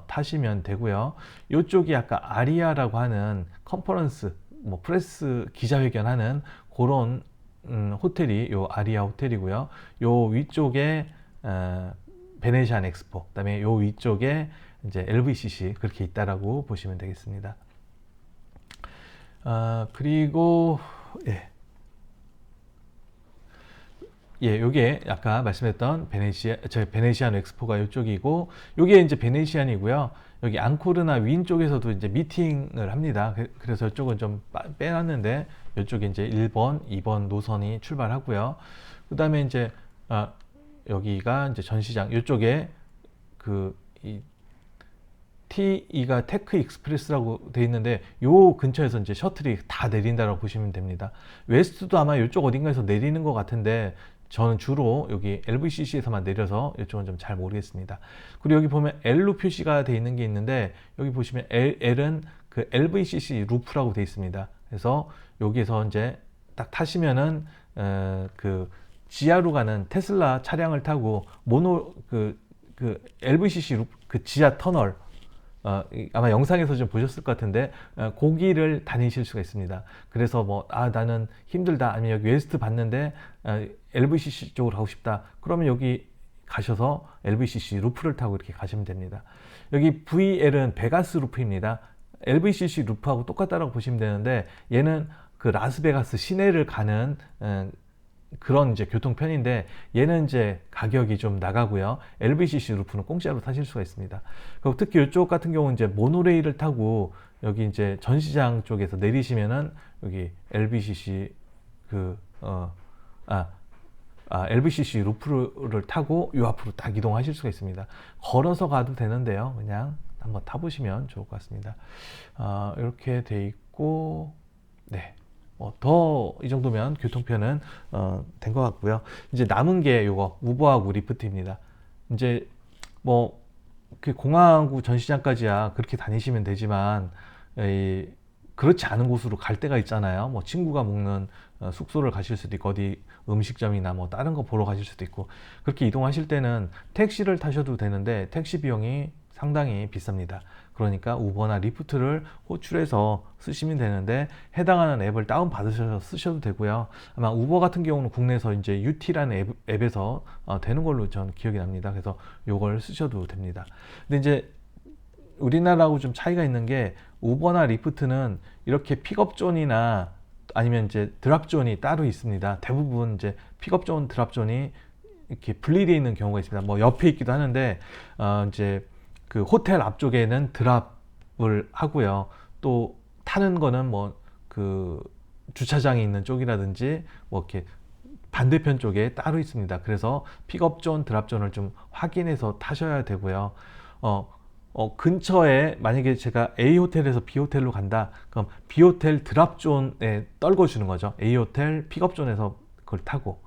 타시면 되고요. 요쪽이 아까 아리아라고 하는 컨퍼런스, 뭐 프레스 기자회견하는 그런 호텔이 요 아리아 호텔이고요. 요 위쪽에 베네시안 엑스포, 그다음에 요 위쪽에 이제 LVCC 그렇게 있다라고 보시면 되겠습니다. 그리고 요게 아까 말씀했던 베네시안 엑스포가 이쪽이고, 요게 이제 베네시안이고요. 여기 앙코르나 윈 쪽에서도 이제 미팅을 합니다. 그래서 이쪽은 좀 빼놨는데, 이쪽에 이제 1번, 2번 노선이 출발하고요. 그 다음에 이제 여기가 이제 전시장, 이쪽에 TE가 테크 익스프레스라고 돼 있는데, 요 근처에서 이제 셔틀이 다 내린다라고 보시면 됩니다. 웨스트도 아마 이쪽 어딘가에서 내리는 것 같은데, 저는 주로 여기 LVCC에서만 내려서 이쪽은 좀 잘 모르겠습니다. 그리고 여기 보면 L로 표시가 돼 있는 게 있는데, 여기 보시면 L은 그 LVCC 루프라고 돼 있습니다. 그래서 여기에서 이제 딱 타시면은 그 지하로 가는 테슬라 차량을 타고 그 LVCC 루프, 그 지하 터널, 아마 영상에서 좀 보셨을 것 같은데, 거기를 다니실 수가 있습니다. 그래서 나는 힘들다, 아니면 여기 웨스트 봤는데 LVCC 쪽으로 가고 싶다, 그러면 여기 가셔서 LVCC 루프를 타고 이렇게 가시면 됩니다. 여기 VL은 베가스 루프입니다. LVCC 루프하고 똑같다라고 보시면 되는데, 얘는 그 라스베가스 시내를 가는 그런 이제 교통편인데, 얘는 이제 가격이 좀 나가고요. LVCC 루프는 공짜로 타실 수가 있습니다. 그리고 특히 이쪽 같은 경우는 이제 모노레일을 타고 여기 이제 전시장 쪽에서 내리시면은 여기 LVCC LVCC 루프를 타고 요 앞으로 딱 이동하실 수가 있습니다. 걸어서 가도 되는데요. 그냥 한번 타보시면 좋을 것 같습니다. 이렇게 돼 있고, 네. 더 이 정도면 교통편은 된 것 같고요. 이제 남은 게 요거 우버하고 리프트입니다. 이제 뭐 그 공항하고 전시장까지야 그렇게 다니시면 되지만 그렇지 않은 곳으로 갈 때가 있잖아요. 뭐 친구가 묵는 숙소를 가실 수도 있고 어디 음식점이나 뭐 다른 거 보러 가실 수도 있고 그렇게 이동하실 때는 택시를 타셔도 되는데 택시 비용이 상당히 비쌉니다. 그러니까 우버나 리프트를 호출해서 쓰시면 되는데 해당하는 앱을 다운 받으셔서 쓰셔도 되고요. 아마 우버 같은 경우는 국내에서 이제 UT라는 앱에서 되는 걸로 전 기억이 납니다. 그래서 요걸 쓰셔도 됩니다. 근데 이제 우리나라하고 좀 차이가 있는 게 우버나 리프트는 이렇게 픽업존이나 아니면 이제 드랍존이 따로 있습니다. 대부분 이제 픽업존, 드랍존이 이렇게 분리되어 있는 경우가 있습니다. 뭐 옆에 있기도 하는데 이제 그 호텔 앞쪽에는 드랍을 하고요. 또 타는 거는 뭐 그 주차장이 있는 쪽이라든지 뭐 이렇게 반대편 쪽에 따로 있습니다. 그래서 픽업존, 드랍존을 좀 확인해서 타셔야 되고요. 근처에 만약에 제가 A 호텔에서 B 호텔로 간다. 그럼 B 호텔 드랍존에 떨궈주는 거죠. A 호텔 픽업존에서 그걸 타고.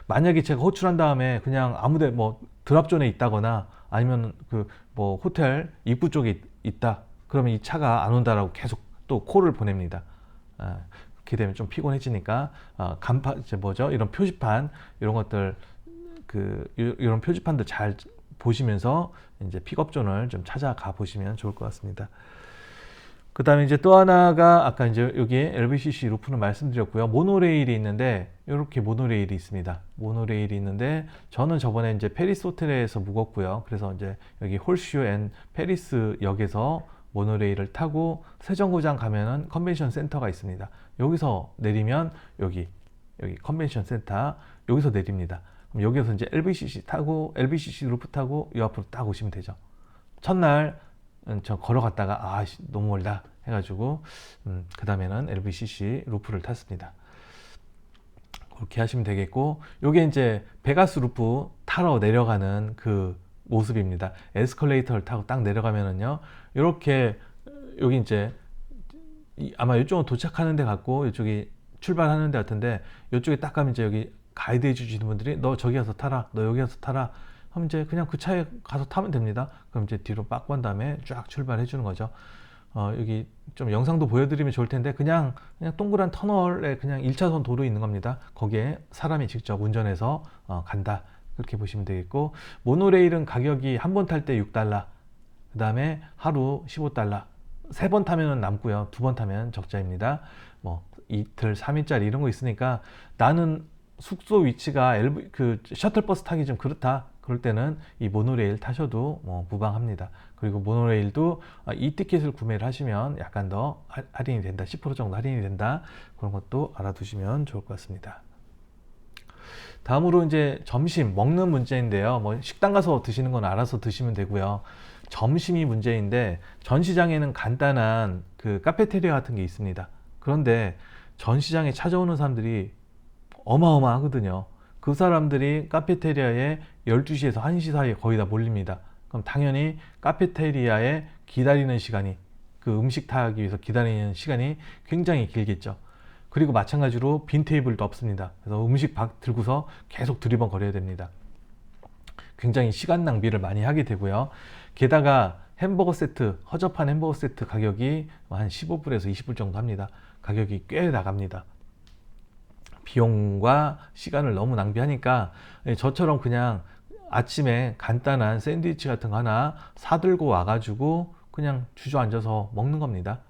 만약에 제가 호출한 다음에 그냥 아무데 뭐 드랍존에 있다거나 아니면 그 뭐 호텔 입구 쪽에 있다. 그러면 이 차가 안 온다라고 계속 또 콜을 보냅니다. 그렇게 되면 좀 피곤해지니까 간판 이제 뭐죠? 이런 표지판 이런 것들 이런 표지판도 잘 보시면서 이제 픽업존을 좀 찾아가 보시면 좋을 것 같습니다. 그 다음에 이제 또 하나가 아까 이제 여기 LVCC 루프는 말씀드렸고요. 모노레일이 있는데 이렇게 모노레일이 있습니다. 모노레일이 있는데 저는 저번에 이제 페리스 호텔에서 묵었고요. 그래서 이제 여기 홀슈 앤 페리스 역에서 모노레일을 타고 세정거장 가면은 컨벤션 센터가 있습니다. 여기서 내리면 여기 컨벤션 센터 여기서 내립니다. 그럼 여기서 이제 LVCC 루프 타고 이 앞으로 딱 오시면 되죠. 첫날 저 걸어갔다가 너무 멀다 해가지고 그 다음에는 LVCC 루프를 탔습니다. 그렇게 하시면 되겠고 요게 이제 베가스 루프 타러 내려가는 그 모습입니다. 에스컬레이터를 타고 딱 내려가면은요 이렇게 여기 이제 아마 이쪽은 도착하는 데 같고 이쪽이 출발하는 데 같은데 이쪽에 딱 가면 이제 여기 가이드 해주시는 분들이 너 저기 가서 타라, 너 여기 가서 타라 하면 이제 그냥 그 차에 가서 타면 됩니다. 그럼 이제 뒤로 빡 간 다음에 쫙 출발해 주는 거죠. 여기 좀 영상도 보여드리면 좋을 텐데 그냥 동그란 터널에 그냥 1차선 도로 있는 겁니다. 거기에 사람이 직접 운전해서 간다. 그렇게 보시면 되겠고 모노레일은 가격이 한 번 탈 때 6달러 그 다음에 하루 15달러 3번 타면 남고요. 2번 타면 적자입니다. 뭐 이틀 3일짜리 이런 거 있으니까 나는 숙소 위치가 그 셔틀버스 타기 좀 그렇다. 그럴 때는 이 모노레일 타셔도 뭐 무방합니다. 그리고 모노레일도 이 티켓을 구매를 하시면 약간 더 할인이 된다. 10% 정도 할인이 된다. 그런 것도 알아두시면 좋을 것 같습니다. 다음으로 이제 점심 먹는 문제인데요. 뭐 식당 가서 드시는 건 알아서 드시면 되고요. 점심이 문제인데 전시장에는 간단한 그 카페테리아 같은 게 있습니다. 그런데 전시장에 찾아오는 사람들이 어마어마하거든요. 그 사람들이 카페테리아에 12시에서 1시 사이에 거의 다 몰립니다. 그럼 당연히 카페테리아에 기다리는 시간이 그 음식 타기 위해서 기다리는 시간이 굉장히 길겠죠. 그리고 마찬가지로 빈 테이블도 없습니다. 그래서 음식 들고서 계속 두리번거려야 됩니다. 굉장히 시간 낭비를 많이 하게 되고요. 게다가 햄버거 세트, 허접한 햄버거 세트 가격이 한 15불에서 20불 정도 합니다. 가격이 꽤 나갑니다. 비용과 시간을 너무 낭비하니까 저처럼 그냥 아침에 간단한 샌드위치 같은 거 하나 사들고 와가지고 그냥 주저앉아서 먹는 겁니다.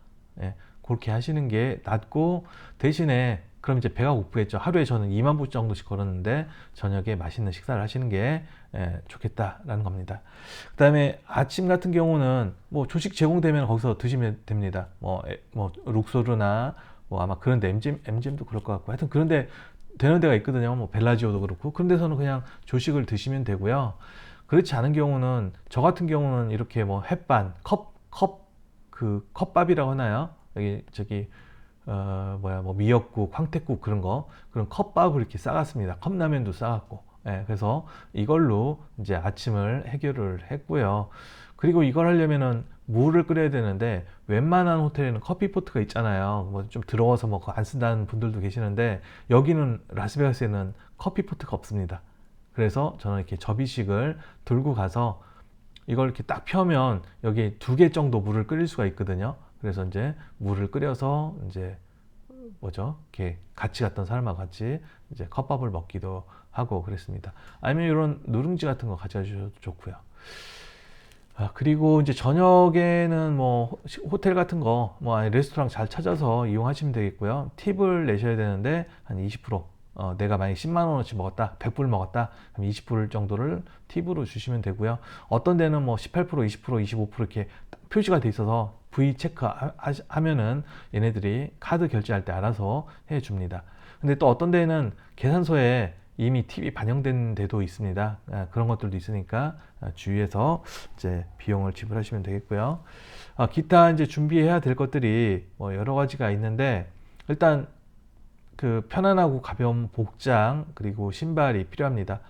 그렇게 하시는 게 낫고 대신에 그럼 이제 배가 고프겠죠. 하루에 저는 2만 보 정도씩 걸었는데 저녁에 맛있는 식사를 하시는 게 좋겠다라는 겁니다. 그 다음에 아침 같은 경우는 뭐 조식 제공되면 거기서 드시면 됩니다. 뭐 룩소르나 뭐 아마 그런데 MGM도 그럴 것 같고 하여튼 그런데 되는 데가 있거든요. 뭐 벨라지오도 그렇고 그런 데서는 그냥 조식을 드시면 되고요. 그렇지 않은 경우는 저 같은 경우는 이렇게 뭐 햇반 컵밥이라고 하나요? 여기 저기 뭐 미역국, 황태국 그런 컵밥을 이렇게 싸갔습니다. 컵라면도 싸갔고. 예, 그래서 이걸로 이제 아침을 해결을 했고요. 그리고 이걸 하려면은 물을 끓여야 되는데 웬만한 호텔에는 커피포트가 있잖아요. 뭐 좀 더러워서 뭐 안 쓴다는 분들도 계시는데 여기는 라스베가스에는 커피포트가 없습니다. 그래서 저는 이렇게 접이식을 들고 가서 이걸 이렇게 딱 펴면 여기 2개 정도 물을 끓일 수가 있거든요. 그래서 이제 물을 끓여서 이제 뭐죠? 이렇게 같이 갔던 사람하고 같이 이제 컵밥을 먹기도 하고 그랬습니다. 아니면 이런 누룽지 같은 거 가져가 주셔도 좋고요. 그리고 이제 저녁에는 뭐 호텔 같은 거, 뭐 레스토랑 잘 찾아서 이용하시면 되겠고요. 팁을 내셔야 되는데 한 20%. 내가 만약 10만 원어치 먹었다, 100불 먹었다, 그럼 20불 정도를 팁으로 주시면 되고요. 어떤 데는 뭐 18%, 20%, 25% 이렇게 표시가 돼 있어서 V 체크 하면은 얘네들이 카드 결제할 때 알아서 해줍니다. 근데 또 어떤 데는 계산서에 이미 팁이 반영된 데도 있습니다. 그런 것들도 있으니까 주의해서 이제 비용을 지불하시면 되겠고요. 기타 이제 준비해야 될 것들이 뭐 여러 가지가 있는데 일단 그 편안하고 가벼운 복장 그리고 신발이 필요합니다.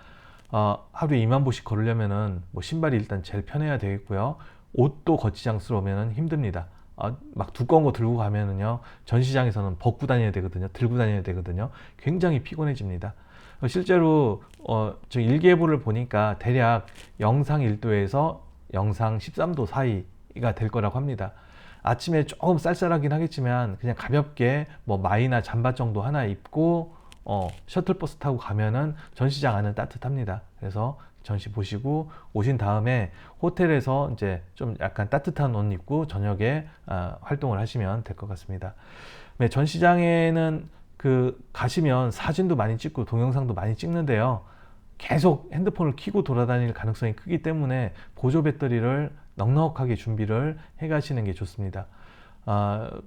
하루에 2만 보씩 걸으려면은 뭐 신발이 일단 제일 편해야 되겠고요. 옷도 거치장스러우면 힘듭니다. 막 두꺼운 거 들고 가면은요 전시장에서는 벗고 다녀야 되거든요. 들고 다녀야 되거든요. 굉장히 피곤해집니다. 실제로 저 일기예보를 보니까 대략 영상 1도에서 영상 13도 사이가 될 거라고 합니다. 아침에 조금 쌀쌀하긴 하겠지만 그냥 가볍게 뭐 마이나 잠바 정도 하나 입고 셔틀버스 타고 가면은 전시장 안은 따뜻합니다. 그래서 전시 보시고 오신 다음에 호텔에서 이제 좀 약간 따뜻한 옷 입고 저녁에 활동을 하시면 될 것 같습니다. 네, 전시장에는 가시면 사진도 많이 찍고 동영상도 많이 찍는데요. 계속 핸드폰을 켜고 돌아다닐 가능성이 크기 때문에 보조 배터리를 넉넉하게 준비를 해 가시는 게 좋습니다.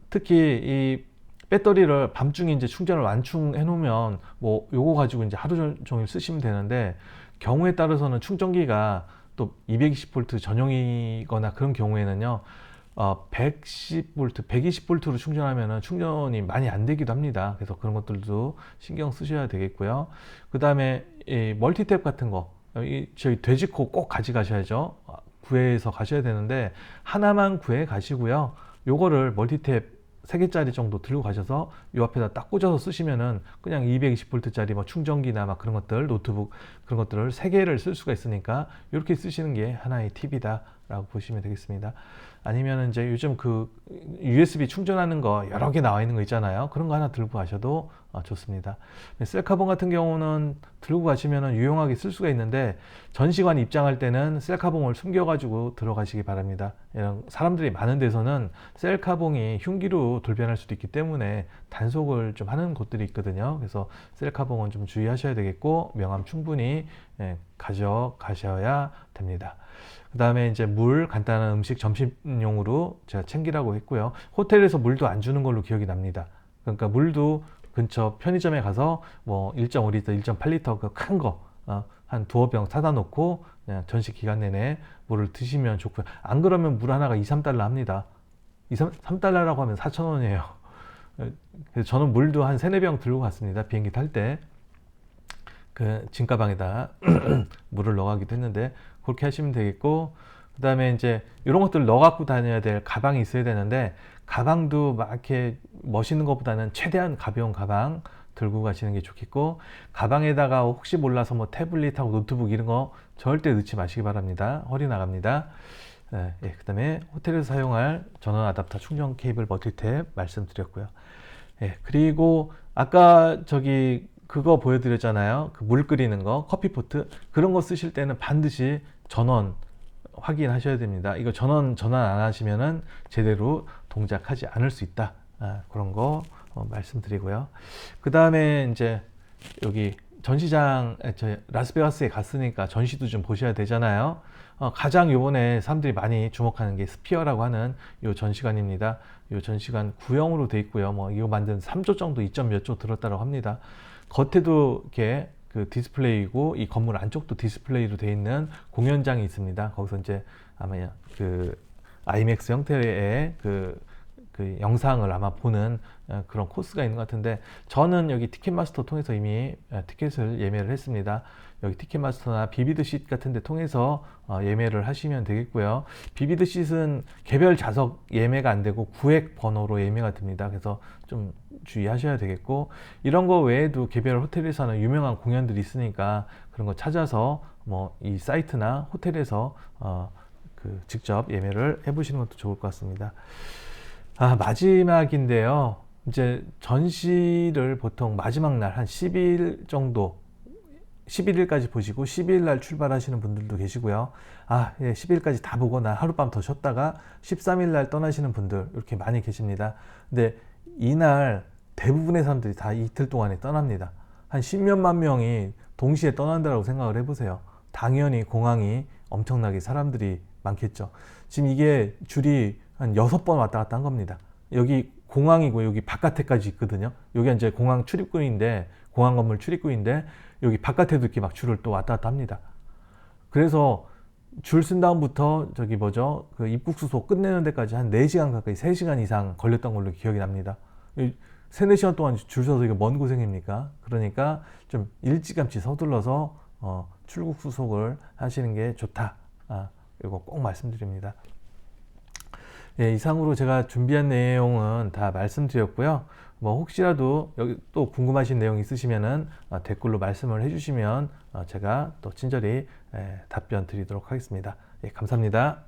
특히 이 배터리를 밤중에 이제 충전을 완충해 놓으면 뭐 요거 가지고 이제 하루 종일 쓰시면 되는데 경우에 따라서는 충전기가 또 220V 전용이거나 그런 경우에는요 110V, 120V로 충전하면 충전이 많이 안 되기도 합니다. 그래서 그런 것들도 신경 쓰셔야 되겠고요. 그 다음에 멀티탭 같은 거, 저희 돼지코 꼭 가져가셔야죠. 구해서 가셔야 되는데 하나만 구해 가시고요. 요거를 멀티탭 3개짜리 정도 들고 가셔서 요 앞에다 딱 꽂아서 쓰시면은 그냥 220V짜리 뭐 충전기나 막 그런 것들, 노트북 그런 것들을 3개를 쓸 수가 있으니까 이렇게 쓰시는 게 하나의 팁이다 라고 보시면 되겠습니다. 아니면 이제 요즘 USB 충전하는 거 여러 개 나와 있는 거 있잖아요. 그런 거 하나 들고 가셔도 좋습니다. 셀카봉 같은 경우는 들고 가시면 유용하게 쓸 수가 있는데 전시관 입장할 때는 셀카봉을 숨겨가지고 들어가시기 바랍니다. 이런 사람들이 많은 데서는 셀카봉이 흉기로 돌변할 수도 있기 때문에 단속을 좀 하는 곳들이 있거든요. 그래서 셀카봉은 좀 주의하셔야 되겠고 명함 충분히 가져가셔야 됩니다. 그 다음에 이제 간단한 음식 점심용으로 제가 챙기라고 했고요. 호텔에서 물도 안 주는 걸로 기억이 납니다. 그러니까 물도 근처 편의점에 가서 뭐 1.5리터, 1.8리터 그 큰 거, 한 2-5병 사다 놓고 그냥 전시 기간 내내 물을 드시면 좋고요. 안 그러면 물 하나가 2-3달러 합니다. 3달러라고 하면 4,000원이에요. 그래서 저는 물도 한 3-4병 들고 갔습니다. 비행기 탈 때. 짐가방에다 물을 넣어가기도 했는데 그렇게 하시면 되겠고 그 다음에 이제 이런 것들 넣어 갖고 다녀야 될 가방이 있어야 되는데 가방도 막 이렇게 멋있는 것보다는 최대한 가벼운 가방 들고 가시는 게 좋겠고 가방에다가 혹시 몰라서 뭐 태블릿하고 노트북 이런 거 절대 넣지 마시기 바랍니다. 허리 나갑니다. 그 다음에 호텔에서 사용할 전원 아답터 충전 케이블 멀티탭 말씀드렸고요. 그리고 아까 그거 보여드렸잖아요. 물 끓이는 거, 커피포트. 그런 거 쓰실 때는 반드시 전원 확인하셔야 됩니다. 이거 전원 안 하시면은 제대로 동작하지 않을 수 있다. 그런 거 말씀드리고요. 그 다음에 이제 여기 전시장, 라스베가스에 갔으니까 전시도 좀 보셔야 되잖아요. 가장 요번에 사람들이 많이 주목하는 게 스피어라고 하는 요 전시관입니다. 요 전시관 구형으로 돼 있고요. 뭐 이거 만든 3조 정도, 2점 몇 조 들었다고 합니다. 겉에도 이렇게 디스플레이고 이 건물 안쪽도 디스플레이로 되어 있는 공연장이 있습니다. 거기서 이제 아마 아이맥스 형태의 그 영상을 아마 보는 그런 코스가 있는 것 같은데, 저는 여기 티켓마스터 통해서 이미 티켓을 예매를 했습니다. 여기 티켓마스터나 비비드쉿 같은 데 통해서 예매를 하시면 되겠고요. 비비드쉿은 개별 좌석 예매가 안 되고 구획 번호로 예매가 됩니다. 그래서 좀 주의하셔야 되겠고, 이런 거 외에도 개별 호텔에서 하는 유명한 공연들이 있으니까 그런 거 찾아서 뭐 이 사이트나 호텔에서 그 직접 예매를 해보시는 것도 좋을 것 같습니다. 마지막인데요. 이제 전시를 보통 마지막 날 한 10일 정도, 11일까지 보시고 12일 날 출발하시는 분들도 계시고요. 10일까지 다 보고 난 하룻밤 더 쉬었다가 13일 날 떠나시는 분들 이렇게 많이 계십니다. 근데 이날 대부분의 사람들이 다 이틀 동안에 떠납니다. 한 10몇만 명이 동시에 떠난다고 생각을 해보세요. 당연히 공항이 엄청나게 사람들이 많겠죠. 지금 이게 줄이 한 6번 왔다 갔다 한 겁니다. 여기 공항이고 여기 바깥에까지 있거든요. 여기 이제 공항 출입구인데, 공항 건물 출입구인데 여기 바깥에도 이렇게 막 줄을 또 왔다 갔다 합니다. 그래서 줄 쓴 다음부터 저기 뭐죠, 그 입국 수속 끝내는 데까지 한 4시간 가까이, 3시간 이상 걸렸던 걸로 기억이 납니다. 3, 4시간 동안 줄 서서 이게 뭔 고생입니까? 그러니까 좀 일찌감치 서둘러서 출국 수속을 하시는 게 좋다. 이거 꼭 말씀드립니다. 예, 이상으로 제가 준비한 내용은 다 말씀드렸고요. 뭐 혹시라도 여기 또 궁금하신 내용 있으시면은 댓글로 말씀을 해주시면 제가 또 친절히 답변 드리도록 하겠습니다. 예, 감사합니다.